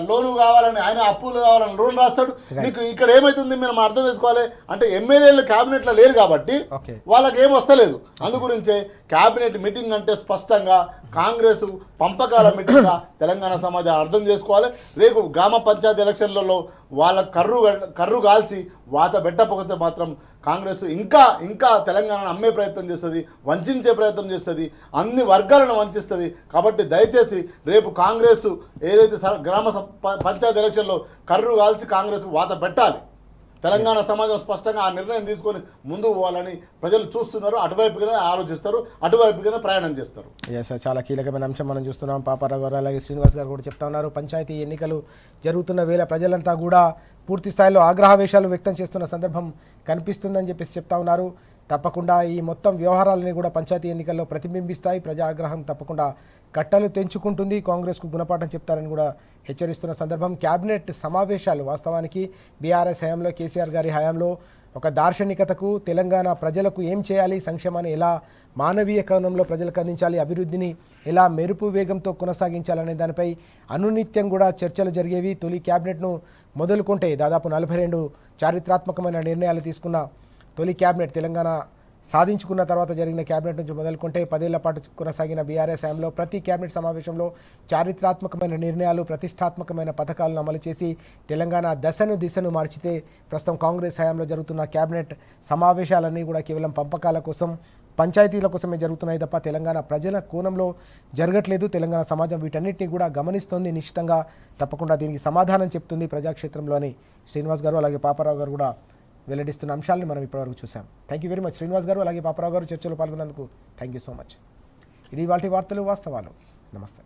లోను కావాలని, ఆయన అప్పులు కావాలని లోన్ రాస్తాడు. నీకు ఇక్కడ ఏమైతుంది మీరు అర్థం చేసుకోవాలి అంటే ఎమ్మెల్యేలు క్యాబినెట్ లో లేరు కాబట్టి వాళ్ళకి ఏం వస్తలేదు. అందుగురించే క్యాబినెట్ మీటింగ్ అంటే స్పష్టంగా కాంగ్రెస్ పంపకాల మీటింగ్గా తెలంగాణ సమాజం అర్థం చేసుకోవాలి. రేపు గ్రామ పంచాయతీ ఎలక్షన్లలో వాళ్ళ కర్రు కాల్చి వాత పెట్టకపోతే మాత్రం కాంగ్రెస్ ఇంకా తెలంగాణను అమ్మే ప్రయత్నం చేస్తుంది, వంచే ప్రయత్నం చేస్తుంది, అన్ని వర్గాలను వంచిస్తుంది. కాబట్టి దయచేసి రేపు కాంగ్రెస్ ఏదైతే గ్రామ పంచాయతీ ఎలక్షన్లో కర్రు కాల్చి కాంగ్రెస్ వాత పెట్టాలి. తెలంగాణ సమాజం స్పష్టంగా ఆ నిర్ణయం తీసుకొని ముందుకు పోవాలని ప్రజలు చూస్తున్నారు. అటువైపుగానే ఆలోచిస్తారు, అటువైపుగానే ప్రయాణం చేస్తారు. ఎస్ సార్, చాలా కీలకమైన అంశం మనం చూస్తున్నాం. పాపారావు గారు అలాగే శ్రీనివాస్ గారు కూడా చెప్తా ఉన్నారు. పంచాయతీ ఎన్నికలు జరుగుతున్న వేళ ప్రజలంతా కూడా పూర్తి స్థాయిలో ఆగ్రహవేశాలు వ్యక్తం చేస్తున్న సందర్భం కనిపిస్తుందని చెప్పేసి చెప్తా ఉన్నారు. తప్పకుండా ఈ మొత్తం వ్యవహారాలని కూడా పంచాయతీ ఎన్నికల్లో ప్రతిబింబిస్తాయి. ప్రజా ఆగ్రహం తప్పకుండా కట్టలు తెంచుకుంటుంది. కాంగ్రెస్కు గుణపాఠం చెప్తారని కూడా హెచ్చరిస్తున్న సందర్భం. క్యాబినెట్ సమావేశాలు వాస్తవానికి బీఆర్ఎస్ హయాంలో, కేసీఆర్ గారి హయాంలో ఒక దార్శనికతకు, తెలంగాణ ప్రజలకు ఏం చేయాలి, సంక్షేమాన్ని ఎలా మానవీయ కోణంలో ప్రజలకు అందించాలి, అభివృద్ధిని ఎలా మెరుపు వేగంతో కొనసాగించాలనే దానిపై అనునిత్యం కూడా చర్చలు జరిగేవి. తొలి క్యాబినెట్ను మొదలుకుంటే దాదాపు 42 చారిత్రాత్మకమైన నిర్ణయాలు తీసుకున్న తొలి క్యాబినెట్, తెలంగాణ సాధించుకున్న తర్వాత జరిగిన క్యాబినెట్ నుంచి మొదలుకుంటే 10 ఏళ్ల పాటు కొనసాగిన బీఆర్ఎస్ హయాంలో ప్రతి క్యాబినెట్ సమావేశంలో చారిత్రాత్మకమైన నిర్ణయాలు, ప్రతిష్టాత్మకమైన పథకాలను అమలు చేసి తెలంగాణ దిశను మార్చితే ప్రస్తుతం కాంగ్రెస్ హయాంలో జరుగుతున్న క్యాబినెట్ సమావేశాలన్నీ కూడా కేవలం పంపకాల కోసం, పంచాయతీల కోసమే జరుగుతున్నాయి తప్ప తెలంగాణ ప్రజల కోణంలో జరగట్లేదు. తెలంగాణ సమాజం వీటన్నిటిని కూడా గమనిస్తోంది. నిశ్చితంగా తప్పకుండా దీనికి సమాధానం చెప్తుంది ప్రజాక్షేత్రంలో అని శ్రీనివాస్ గారు అలాగే పాపారావు గారు కూడా వెల్లడిస్తున్న అంశాలను మనం ఇప్పటివరకు చూసాం. Thank you very much Srinivas గారు అలాగే పాపారావు గారు చర్చలో పాల్గొన్నందుకు థ్యాంక్ యూ సో మచ్. ఇది ఇవాల్టి వార్తలు వాస్తవాలు. నమస్తే.